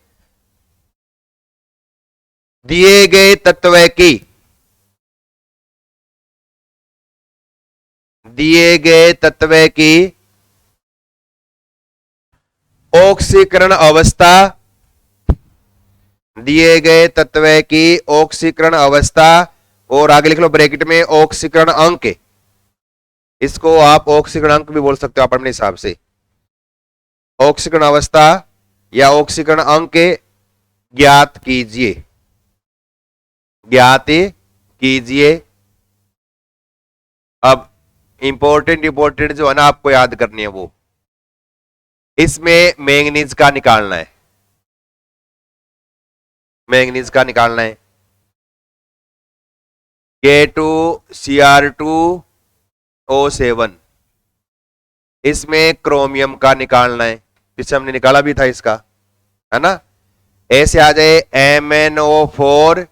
[SPEAKER 1] दिए गए तत्व की, दिए गए तत्व की ऑक्सीकरण अवस्था, दिए गए तत्व की ऑक्सीकरण अवस्था, और आगे लिख लो ब्रैकेट में ऑक्सीकरण अंक, इसको आप ऑक्सीकरण अंक भी बोल सकते हो आप अपने हिसाब से। ऑक्सीकरण अवस्था या ऑक्सीकरण अंक ज्ञात कीजिए, ज्ञात कीजिए। अब इंपॉर्टेंट जो है ना आपको याद करनी है वो, इसमें मैंगनीज का निकालना है, मैंगनीज का निकालना है। K2Cr2O7, इसमें क्रोमियम का निकालना है, पीछे हमने निकाला भी था इसका, है ना। ऐसे आ जाए MnO4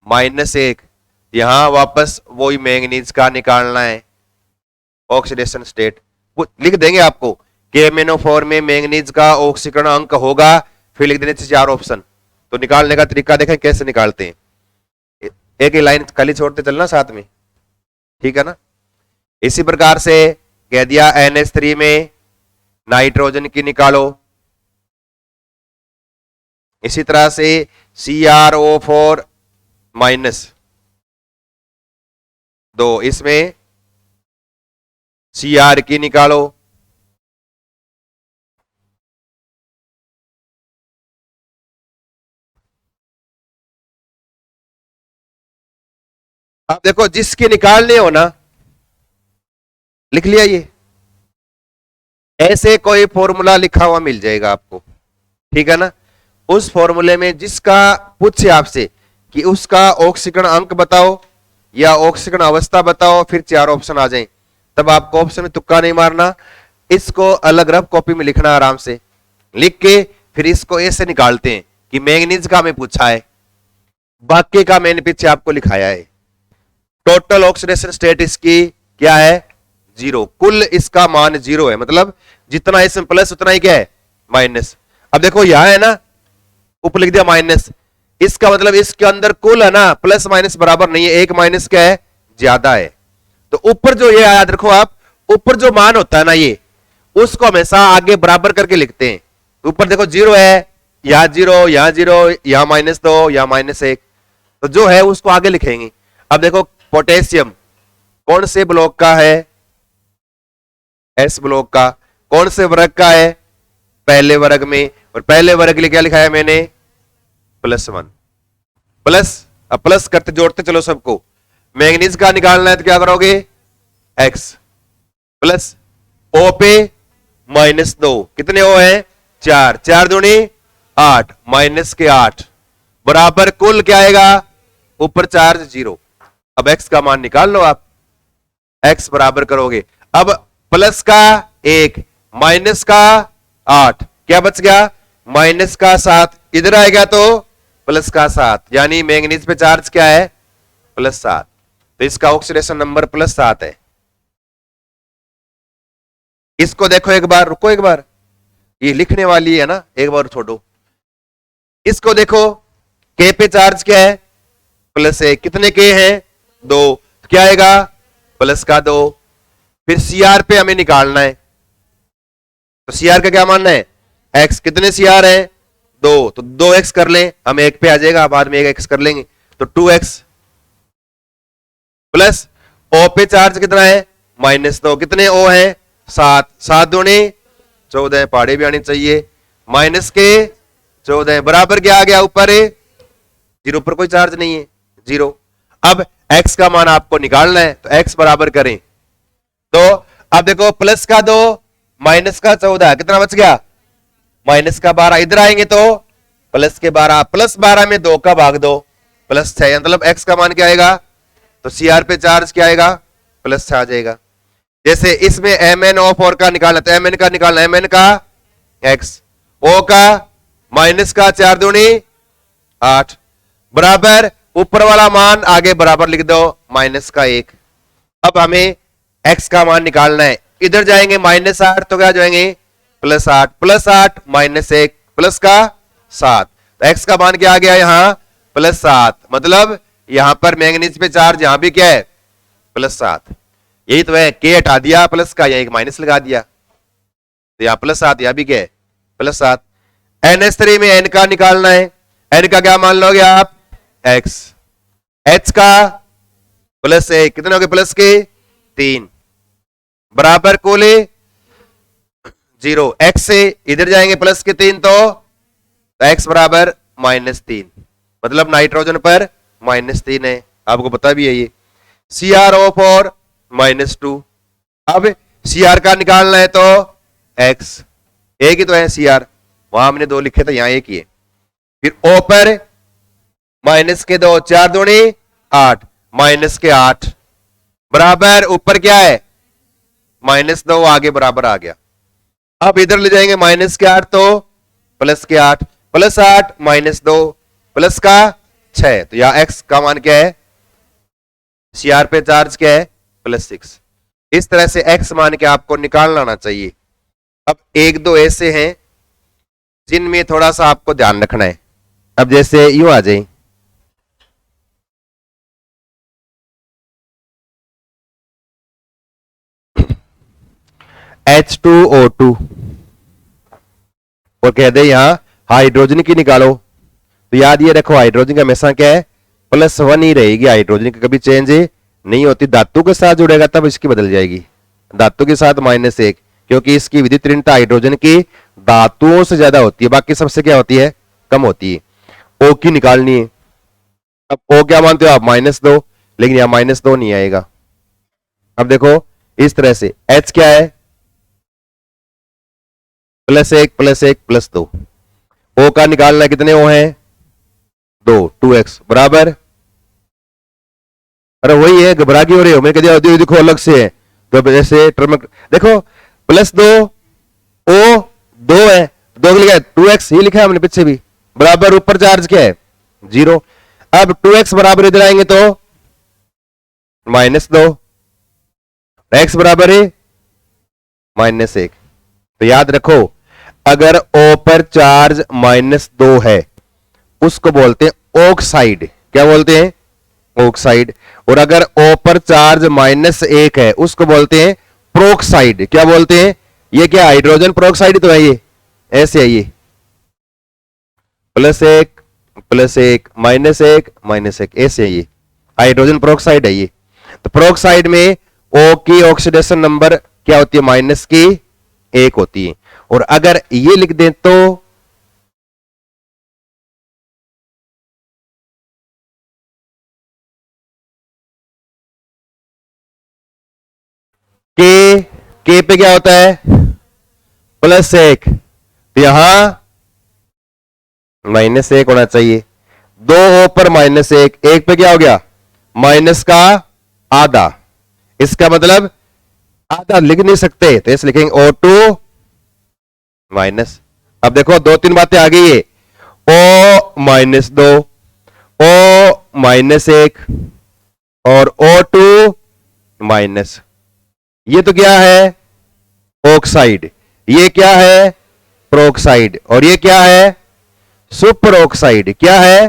[SPEAKER 1] -1, यहां वापस वही मैंगनीज का निकालना है, ऑक्सीडेशन स्टेट लिख देंगे आपको कि MnO4 में मैंगनीज का ऑक्सीकरण अंक होगा, फिर लिख देने 4 ऑप्शन। तो निकालने का तरीका देखें कैसे निकालते हैं, एक ही लाइन खाली छोड़ते चलना साथ में, ठीक है ना। इसी प्रकार से कह दिया NH3 में नाइट्रोजन की निकालो, इसी तरह से CrO4 -2, इसमें Cr की निकालो। अब देखो जिसके निकालने हो ना, लिख लिया ये, ऐसे कोई फॉर्मूला लिखा हुआ मिल जाएगा आपको, ठीक है ना। उस फॉर्मूले में जिसका पूछे आपसे कि उसका ऑक्सीकरण अंक बताओ या ऑक्सीकरण अवस्था बताओ, फिर 4 ऑप्शन आ जाएं, तब आपको ऑप्शन में तुक्का नहीं मारना, इसको अलग रफ कॉपी में लिखना, आराम से लिख के फिर इसको ऐसे निकालते हैं कि मैंगनीज का हमें पूछा है, बाकी का मैंने पीछे आपको लिखाया है। टोटल ऑक्सीडेशन स्टेट इसकी क्या है, 0, कुल इसका मान 0 है, मतलब जितना इसमें प्लस उतना ही क्या है माइनस। अब देखो यहां है ना ऊपर लिख दिया माइनस, इसका मतलब इसके अंदर कुल है ना प्लस माइनस बराबर नहीं है, एक माइनस क्या है ज्यादा है। तो ऊपर जो ये याद रखो आप, ऊपर जो मान होता है ना ये, उसको हमेशा आगे बराबर करके लिखते हैं। तो ऊपर देखो 0 है, यहां 0, यहां 0, यहां -2, यहां -1, तो जो है उसको आगे लिखेंगे। अब देखो पोटेशियम कौन से ब्लॉक का है, S ब्लॉक का, कौन से वर्ग का है, पहले वर्ग में, और पहले वर्ग के लिए क्या लिखा है मैंने +1 प्लस। अब प्लस करते जोड़ते चलो सबको, मैंगनीज का निकालना है तो क्या करोगे X प्लस O पे -2, कितने O है 4, 4 दूनी 8, -8 बराबर कुल क्या आएगा ऊपर चार्ज 0। अब X का मान निकाल लो आप, X बराबर करोगे, अब प्लस का 1 माइनस का 8, क्या बच गया माइनस का 7, इधर आएगा तो प्लस का 7, यानी मैंगनीज पे चार्ज क्या है +7, तो इसका ऑक्सीडेशन नंबर +7 है। इसको देखो एक बार, रुको एक बार, ये लिखने वाली है ना, एक बार छोड़ो, इसको देखो K पे चार्ज क्या है +1, कितने K हैं 2, क्या आएगा प्लस का 2। फिर Cr पे हमें निकालना है, तो Cr का क्या मानना है X, कितने Cr है 2, तो 2x कर लें, हम 1 पे आ जाएगा, बाद में 1x कर लेंगे, तो 2x प्लस O पे चार्ज कितना है -2, कितने O है 7, 7 दूनी 14, पहाड़ी भी आनी चाहिए, माइनस के 14 बराबर क्या आ गया ऊपर 0 पर कोई चार्ज नहीं है 0। अब x का मान आपको निकालना है, तो x बराबर करें, तो अब देखो प्लस का 2 माइनस का 14, कितना बच गया माइनस का 12, इधर आएंगे तो प्लस के 12, प्लस 12 में 2 का भाग दो +6, मतलब x का मान क्या आएगा, तो Cr पे चार्ज क्या आएगा +6 आ जाएगा। जैसे इसमें MnO4 का निकालना, तो Mn का निकालना, Mn का x, O का माइनस का 4 दूनी 8 बराबर ऊपर वाला मान आगे बराबर लिख दो -1 का 1। अब हमें x का मान निकालना है, इधर जाएंगे -8 तो क्या जाएंगे +8, +8 -1 प्लस का 7, तो x का मान क्या आ गया यहां +7, मतलब यहां पर मैंगनीज पे चार्ज यहां भी क्या है +7, यही तो है, K हटा दिया प्लस का, यहां एक माइनस लगा दिया, तो यहां +7, यहां भी क्या है +7। NH3 में N का निकालना है, N का क्या मान लोगे आप X, H का +1, कितने हो गए प्लस के 3 बराबर कोले 0, X से इधर जाएंगे प्लस के 3 तो X बराबर -3, मतलब नाइट्रोजन पर -3 है, आपको पता भी है ये। CrO4 -2। अब Cr का निकालना है तो X, एक ही तो है Cr, वहां हमने 2 लिखे थे, यहां एक ही है। फिर O पर -2, 4 दूनी 8, -8 बराबर ऊपर क्या है -2, आगे बराबर आ गया। अब इधर ले जाएंगे -8 तो +8, +8 -2 प्लस का 6, तो यहां x का मान क्या है, Cr पे चार्ज क्या है +6। इस तरह से x मान के आपको निकालना आना चाहिए। अब एक दो ऐसे हैं जिनमें थोड़ा सा आपको ध्यान रखना है। अब जैसे यूं आ जाए, H2O2 और कह दे यहां हाइड्रोजन की निकालो, तो याद ये रखो हाइड्रोजन का हमेशा क्या है +1 ही रहेगी, हाइड्रोजन की कभी चेंज नहीं होती। धातु के साथ जुड़ेगा तब इसकी बदल जाएगी, धातु के साथ -1, क्योंकि इसकी विद्युत ऋणता हाइड्रोजन की धातुओं से ज्यादा होती है, बाकी सबसे क्या होती है कम होती है। O की निकालनी है। अब O क्या मानते हो आप -2, लेकिन यहां -2 नहीं आएगा। अब देखो इस तरह से H क्या है +1 +1 +2, O का निकालना कितने O है 2, 2x बराबर, अरे वही है, घबरा क्यों हो रहे हो, मैंने कह दिया देखो अलग से है, तो जैसे टर्म देखो +2 O 2 है, 2 लिखा है 2x, ये लिखा है हमने पीछे भी, बराबर ऊपर चार्ज क्या है 0। अब 2x बराबर इधर आएंगे तो -2, x बराबर है -1। तो याद रखो अगर O पर चार्ज -2 है उसको बोलते हैं ऑक्साइड, क्या बोलते हैं ऑक्साइड। और अगर O पर चार्ज -1 है उसको बोलते हैं प्रोक्साइड, क्या बोलते हैं, ये क्या हाइड्रोजन प्रोक्साइड तो है, ये ऐसे है, ये +1 +1 -1 -1 ऐसे है, ये हाइड्रोजन प्रोक्साइड है ये। तो प्रोक्साइड में O की ऑक्सीडेशन नंबर क्या होती है -1 होती है। और अगर ये लिख दें तो के पे क्या होता है +1, तो यहां -1 होना चाहिए। 2 O पर -1, 1 पे क्या हो गया माइनस का आधा, इसका मतलब आधा लिख नहीं सकते तो इसे लिखेंगे O2 माइनस। अब देखो 2-3 बातें आ गई है, O -2, O -1 और O2 माइनस। ये तो क्या है ऑक्साइड, ये क्या है प्रोक्साइड, और ये क्या है सुपर ऑक्साइड। क्या है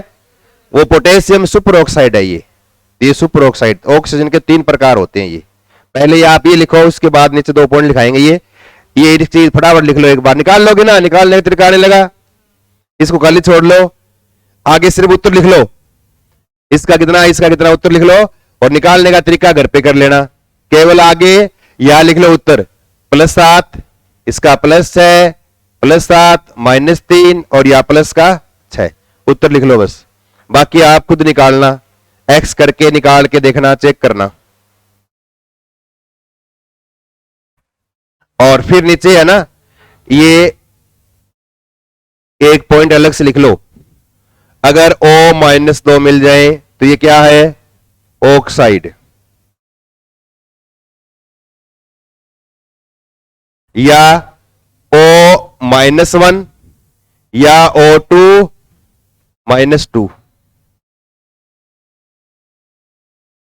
[SPEAKER 1] वो पोटेशियम सुपर ऑक्साइड है ये सुपर ऑक्साइड। ऑक्सीजन के 3 प्रकार होते हैं। ये पहले ये आप ये लिखो, उसके बाद नीचे 2 पॉइंट लिखाएंगे। ये चीज फटाफट लिख लो, एक बार निकाल लोगे ना, निकालने का तरीका आने लगा, इसको खाली छोड़ लो, आगे सिर्फ उत्तर लिख लो, इसका कितना उत्तर लिख लो, और निकालने का तरीका घर पे कर लेना। केवल आगे यहां लिख लो उत्तर +7, इसका +6, +7 -3 और या प्लस का 6, उत्तर लिख लो बस, बाकी आप खुद निकालना, एक्स करके निकाल के देखना, चेक करना। और फिर नीचे है ना, ये एक पॉइंट अलग से लिख लो, अगर O-2 मिल जाए तो ये क्या है ऑक्साइड, या O-1 या O2 -2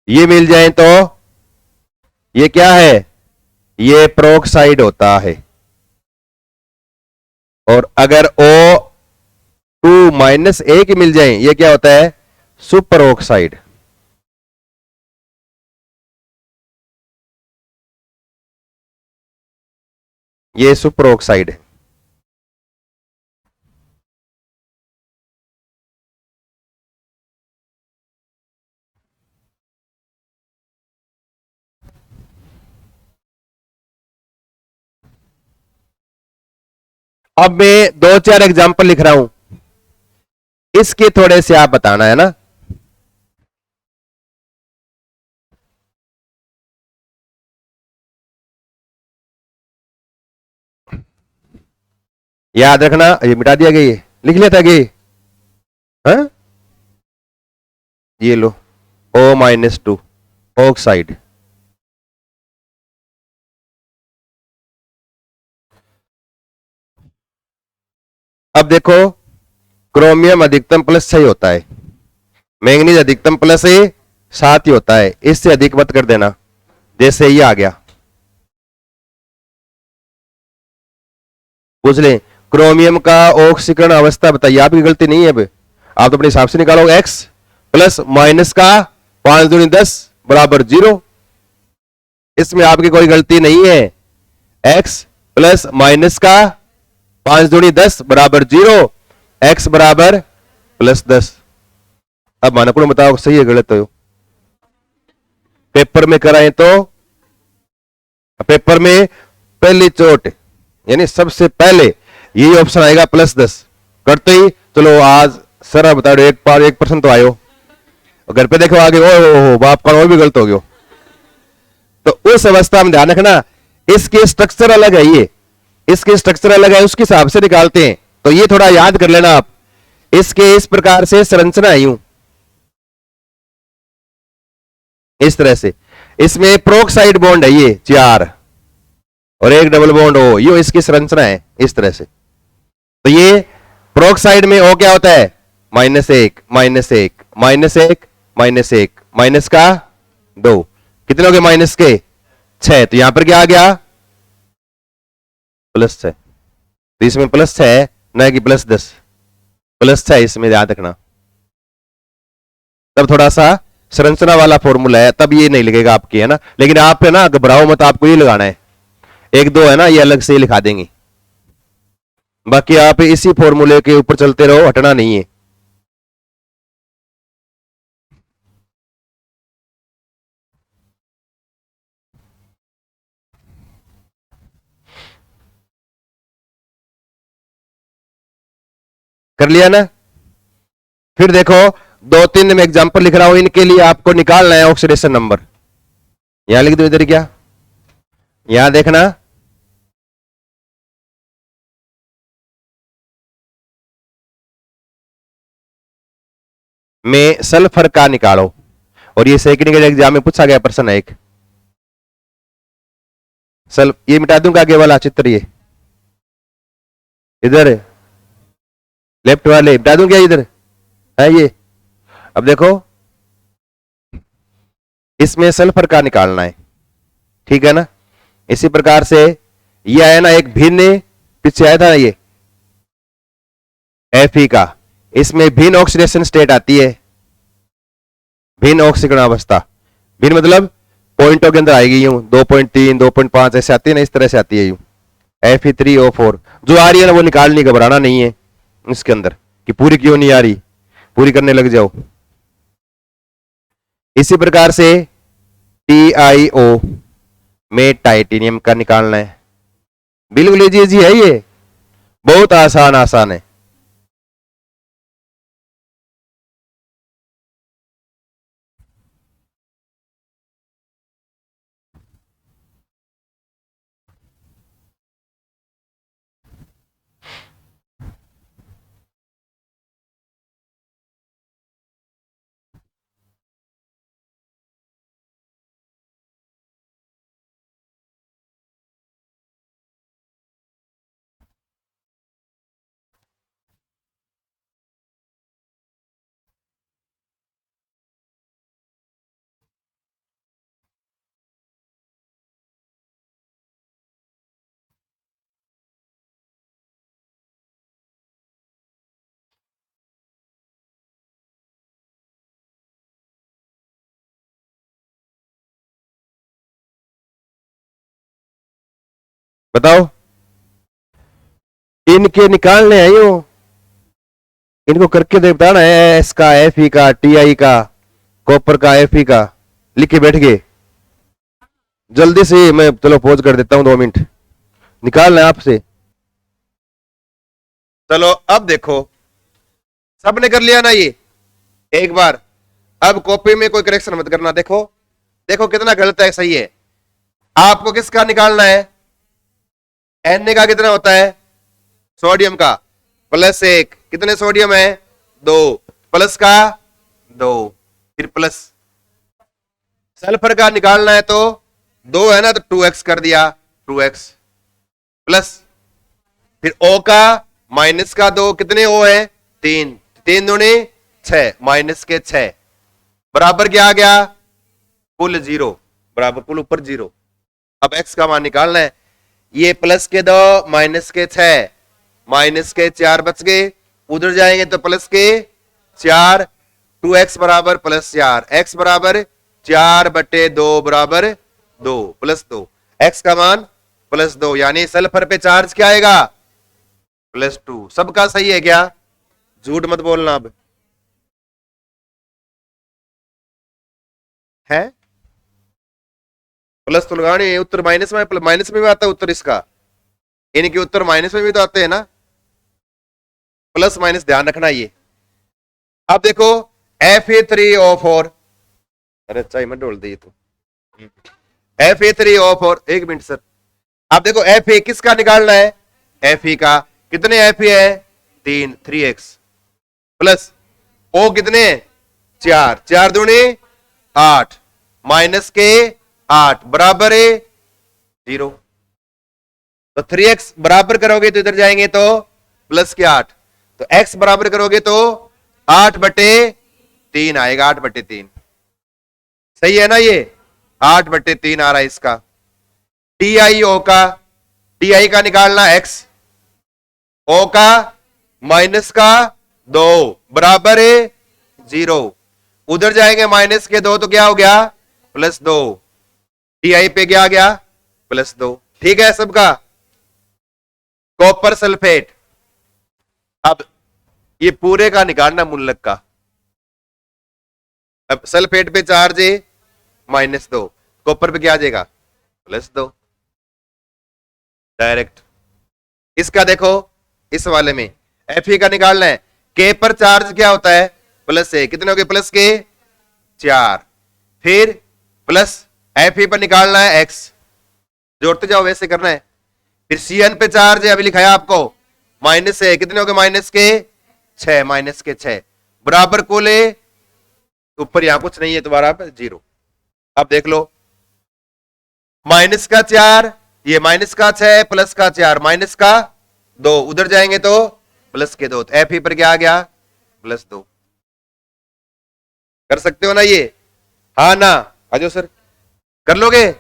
[SPEAKER 1] ये मिल जाए तो ये क्या है, ये प्रोक्साइड होता है। और अगर O2 -1 मिल जाए ये क्या होता है सुपर ऑक्साइड। ये सुपर ऑक्साइड है। अब मैं 2-4 एग्जाम्पल लिख रहा हूं, इसके थोड़े से आप बताना है ना। याद रखना, ये मिटा दिया गया, ये लिख लिया था कि हाँ? ये लो O-2 ऑक्साइड। अब देखो, क्रोमियम अधिकतम +6 ही होता है, मैंगनीज अधिकतम +7 ही होता है, इससे अधिक मत कर देना। जैसे ये आ गया, पूछ ले क्रोमियम का ऑक्सीकरण अवस्था बताइए, आपकी गलती नहीं है। अब आप तो अपने हिसाब से निकालोगे। x प्लस माइनस का 5 दूनी 10 बराबर 0, इसमें आपकी कोई गलती नहीं है। x प्लस माइनस का 5 दूनी 10 बराबर 0, x बराबर +10। अब मानकुल बताओ सही है गलत हो। पेपर में कराएं तो पेपर में पहली चोट यानी सबसे पहले यही ऑप्शन आएगा +10 करते ही। चलो आज सर आप बता रहे 1% तो आयो, घर पे देखो आगे ओ बाप का और भी गलत हो गयो। तो उस अवस्था में ध्यान रखना, इसके स्ट्रक्चर अलग है, ये इसके स्ट्रक्चर अलग है, उसके हिसाब से निकालते हैं। तो ये थोड़ा याद कर लेना आप। इसके इस प्रकार से संरचना यूं इस तरह से, इसमें प्रोक्साइड बॉन्ड है ये 4 और एक डबल बॉन्ड O, ये इसकी संरचना है इस तरह से। तो ये प्रोक्साइड में O क्या होता है -1 -1 -1 -1 माइनस का 2, कितने हो गए माइनस के 6। तो यहां पर क्या आ गया +6। तो इसमें +6 है ना कि +10, +6 इसमें याद रखना। तब थोड़ा सा संरचना वाला फॉर्मूला है, तब ये नहीं लिखेगा आपकी, है ना। लेकिन आप है ना घबराओ मत, आपको ये लगाना है। 1-2 है ना ये अलग से लिखा देंगे, बाकी आप इसी फॉर्मूले के ऊपर चलते रहो, हटना नहीं है। कर लिया ना। फिर देखो 2-3 में एग्जांपल लिख रहा हूं, इनके लिए आपको निकालना है ऑक्सीडेशन नंबर। यहां लिख दो, इधर क्या, यहां देखना में सल्फर का निकालो। और ये सेकंड के एग्जाम में पूछा गया प्रश्न है एक। ये मिटा दूंगा आगे वाला चित्र, ये इधर लेफ्ट वाले मिटा दूं क्या, इधर है ये। अब देखो इसमें सल्फर का निकालना है, ठीक है ना। इसी प्रकार से ये आया ना एक भिन्न, पीछे आया था ना ये Fe का, इसमें भिन्न ऑक्सीडेशन स्टेट आती है, भिन्न ऑक्सीकरण अवस्था। भिन्न मतलब पॉइंटों के अंदर आएगी यूं 2.3 2.5 ऐसे आती है ना, इस तरह से आती है यूं Fe3O4 जो आ रही है ना, वो निकालनी, घबराना नहीं है इसके अंदर कि पूरी क्यों नहीं आ रही, पूरी करने लग जाओ। इसी प्रकार से TiO में टाइटेनियम का निकालना है। बिल्कुल इजी है, ये बहुत आसान है। बताओ इनके निकालने हैं यूं, इनको करके दे बताना है। एस का, Fe का, Ti का, कॉपर का, Fe का लिख के बैठ गए जल्दी से। मैं चलो पॉज कर देता हूं 2 मिनट, निकालना है आपसे। चलो अब देखो सबने कर लिया ना ये एक बार। अब कॉपी में कोई करेक्शन मत करना। देखो देखो कितना गलत है सही है। आपको किसका निकालना है? Na का कितना होता है? सोडियम का +1। कितने सोडियम है? 2। प्लस का 2, फिर प्लस। सल्फर का निकालना है तो 2 है ना, तो 2x कर दिया, 2x प्लस। फिर O का माइनस का 2, कितने O है? 3। 3 दूनी 6, माइनस के 6 बराबर क्या आ गया? कुल 0, बराबर कुल ऊपर 0। अब x का मान निकालना है। ये प्लस के 2 माइनस के 6, माइनस के 4 बच गए, उधर जाएंगे तो प्लस के 4। 2x बराबर +4, x बराबर 4/2 बराबर 2, +2। x का मान +2, यानी सल्फर पे चार्ज क्या आएगा? +2। सबका सही है क्या? झूठ मत बोलना। अब है प्लस तो लगाने, उत्तर माइनस में, माइनस में भी आता है उत्तर इसका। इनके उत्तर माइनस में भी तो आते हैं ना, प्लस माइनस ध्यान रखना ये। अब देखो Fe3O4, अरे चाय मत डोल दी तो। Fe3O4, एक मिनट सर। अब देखो Fe किसका निकालना है? Fe का। कितने Fe है? 3, 3x प्लस O कितने? 4, 4 दूनी 8, माइनस के 8 बराबर है 0। तो 3x बराबर करोगे तो इधर जाएंगे तो प्लस के 8, तो x बराबर करोगे तो 8/3 आएगा, 8/3। सही है ना ये? 8/3 आ रहा है इसका। TiO का, Ti का निकालना x, O का माइनस का 2 बराबर है 0, उधर जाएंगे माइनस के 2 तो क्या हो गया? +2। Ti पे क्या आ गया? +2। ठीक है सबका। कॉपर सल्फेट, अब ये पूरे का निकालना मुल्लक का। अब सल्फेट पे चार्ज है -2, कॉपर पे क्या आ जाएगा? +2 डायरेक्ट। इसका देखो, इस वाले में Fe का निकालना है। K पर चार्ज क्या होता है? +1। कितने हो गए? प्लस के 4, फिर प्लस Fe पर निकालना है x, जोड़ते जाओ, वैसे करना है। फिर Cn पे चार्ज है, अभी लिखाया आपको, माइनस है। कितने हो गए? माइनस के 6, माइनस के 6 बराबर को ले, ऊपर यहां कुछ नहीं है दोबारा 0। अब देख लो, माइनस का 4, ये माइनस का 6, प्लस का 4, माइनस का 2, उधर जाएंगे तो प्लस के 2, तो Fe पर क्या आ गया? +2। कर सकते हो ना ये? हाँ ना? आ जाओ सर, कर लोगे?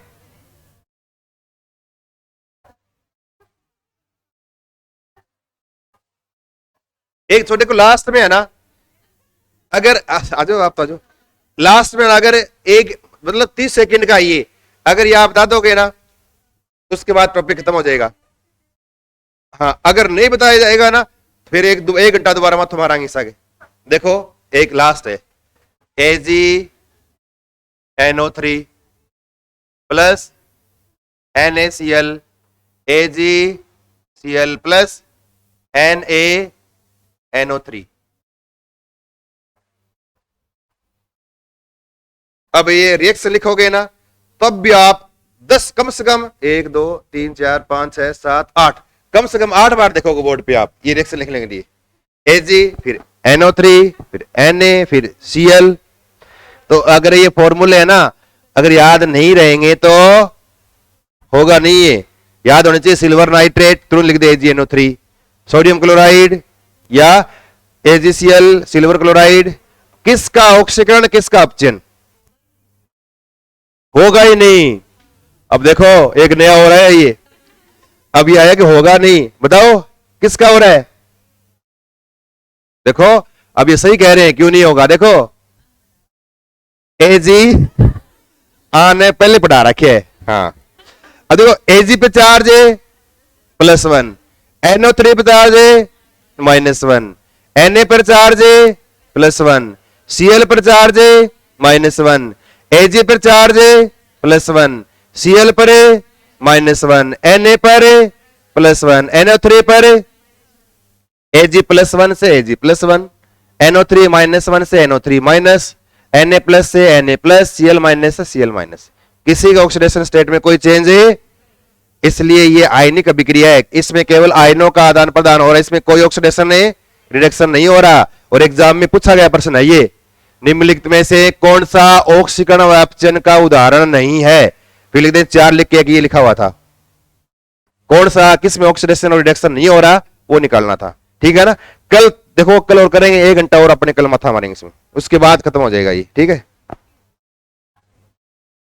[SPEAKER 1] एक छोटे को लास्ट में है ना, अगर आ जाओ आप, आ जाओ लास्ट में, अगर एक मतलब 30 सेकंड का ये अगर ये आप बता दोगे ना, तो उसके बाद टॉपिक खत्म हो जाएगा। हाँ, अगर नहीं बताया जाएगा ना, फिर एक घंटा दोबारा मत तुम्हारा आगे। देखो एक लास्ट है, AgNO3 plus NaCl, AgCl plus NaNO3। अब ये रिएक्शन लिखोगे ना, तब भी आप 10 कम से कम 1 2 3 4 5 6 7 8 कम से कम 8 बार देखोगे बोर्ड पे आप ये रिएक्शन लिख लेंगे। Ag फिर NO3 फिर Na फिर Cl। तो अगर ये फॉर्मूले है ना, अगर याद नहीं रहेंगे तो होगा नहीं। ये याद होने चाहिए। सिल्वर नाइट्रेट तुरंत लिख दे AgNO3, सोडियम क्लोराइड या AgCl, सिल्वर क्लोराइड, किसका ऑक्सीकरण किसका अपचयन? होगा ही नहीं। अब देखो एक नया हो रहा है ये, अब ये आया कि होगा नहीं, बताओ किसका हो रहा है? देखो अब ये सही कह रहे हैं, क्यों नहीं होगा? देखो Ag ने पहले पढ़ा रखे है। हाँ, अब देखो Ag पे चार्ज है +1, NO3 पे चार्ज है -1, Na पर चार्ज है +1, Cl पर चार्ज है -1, Ag पर चार्ज है +1, Cl पर -1, Na पर +1, NO3 पर Ag +1 से Ag +1, NO3 -1 से NO3 माइनस, Na प्लस से Na प्लस, Cl माइनस से Cl माइनस। किसी का ऑक्सीडेशन स्टेट में कोई चेंज है, इसलिए ये आयनिक अभिक्रिया है। इसमें केवल आयनों का आदान प्रदान हो रहा है, इसमें कोई ऑक्सीडेशन है, रिडक्शन नहीं हो रहा। और एग्जाम में पूछा गया प्रश्न है ये, निम्नलिखित में से कौन सा ऑक्सीकरण व अपचयन का उदाहरण नहीं है? फिर लिख दें 4 लिख के, ये लिखा हुआ था कौन सा, किसमें ऑक्सीडेशन और रिडक्शन नहीं हो रहा, वो निकालना था। ठीक है ना। कल देखो, कल और करेंगे 1 घंटा और अपने, कल माथा मारेंगे इसमें, उसके बाद खत्म हो जाएगा ये। ठीक है।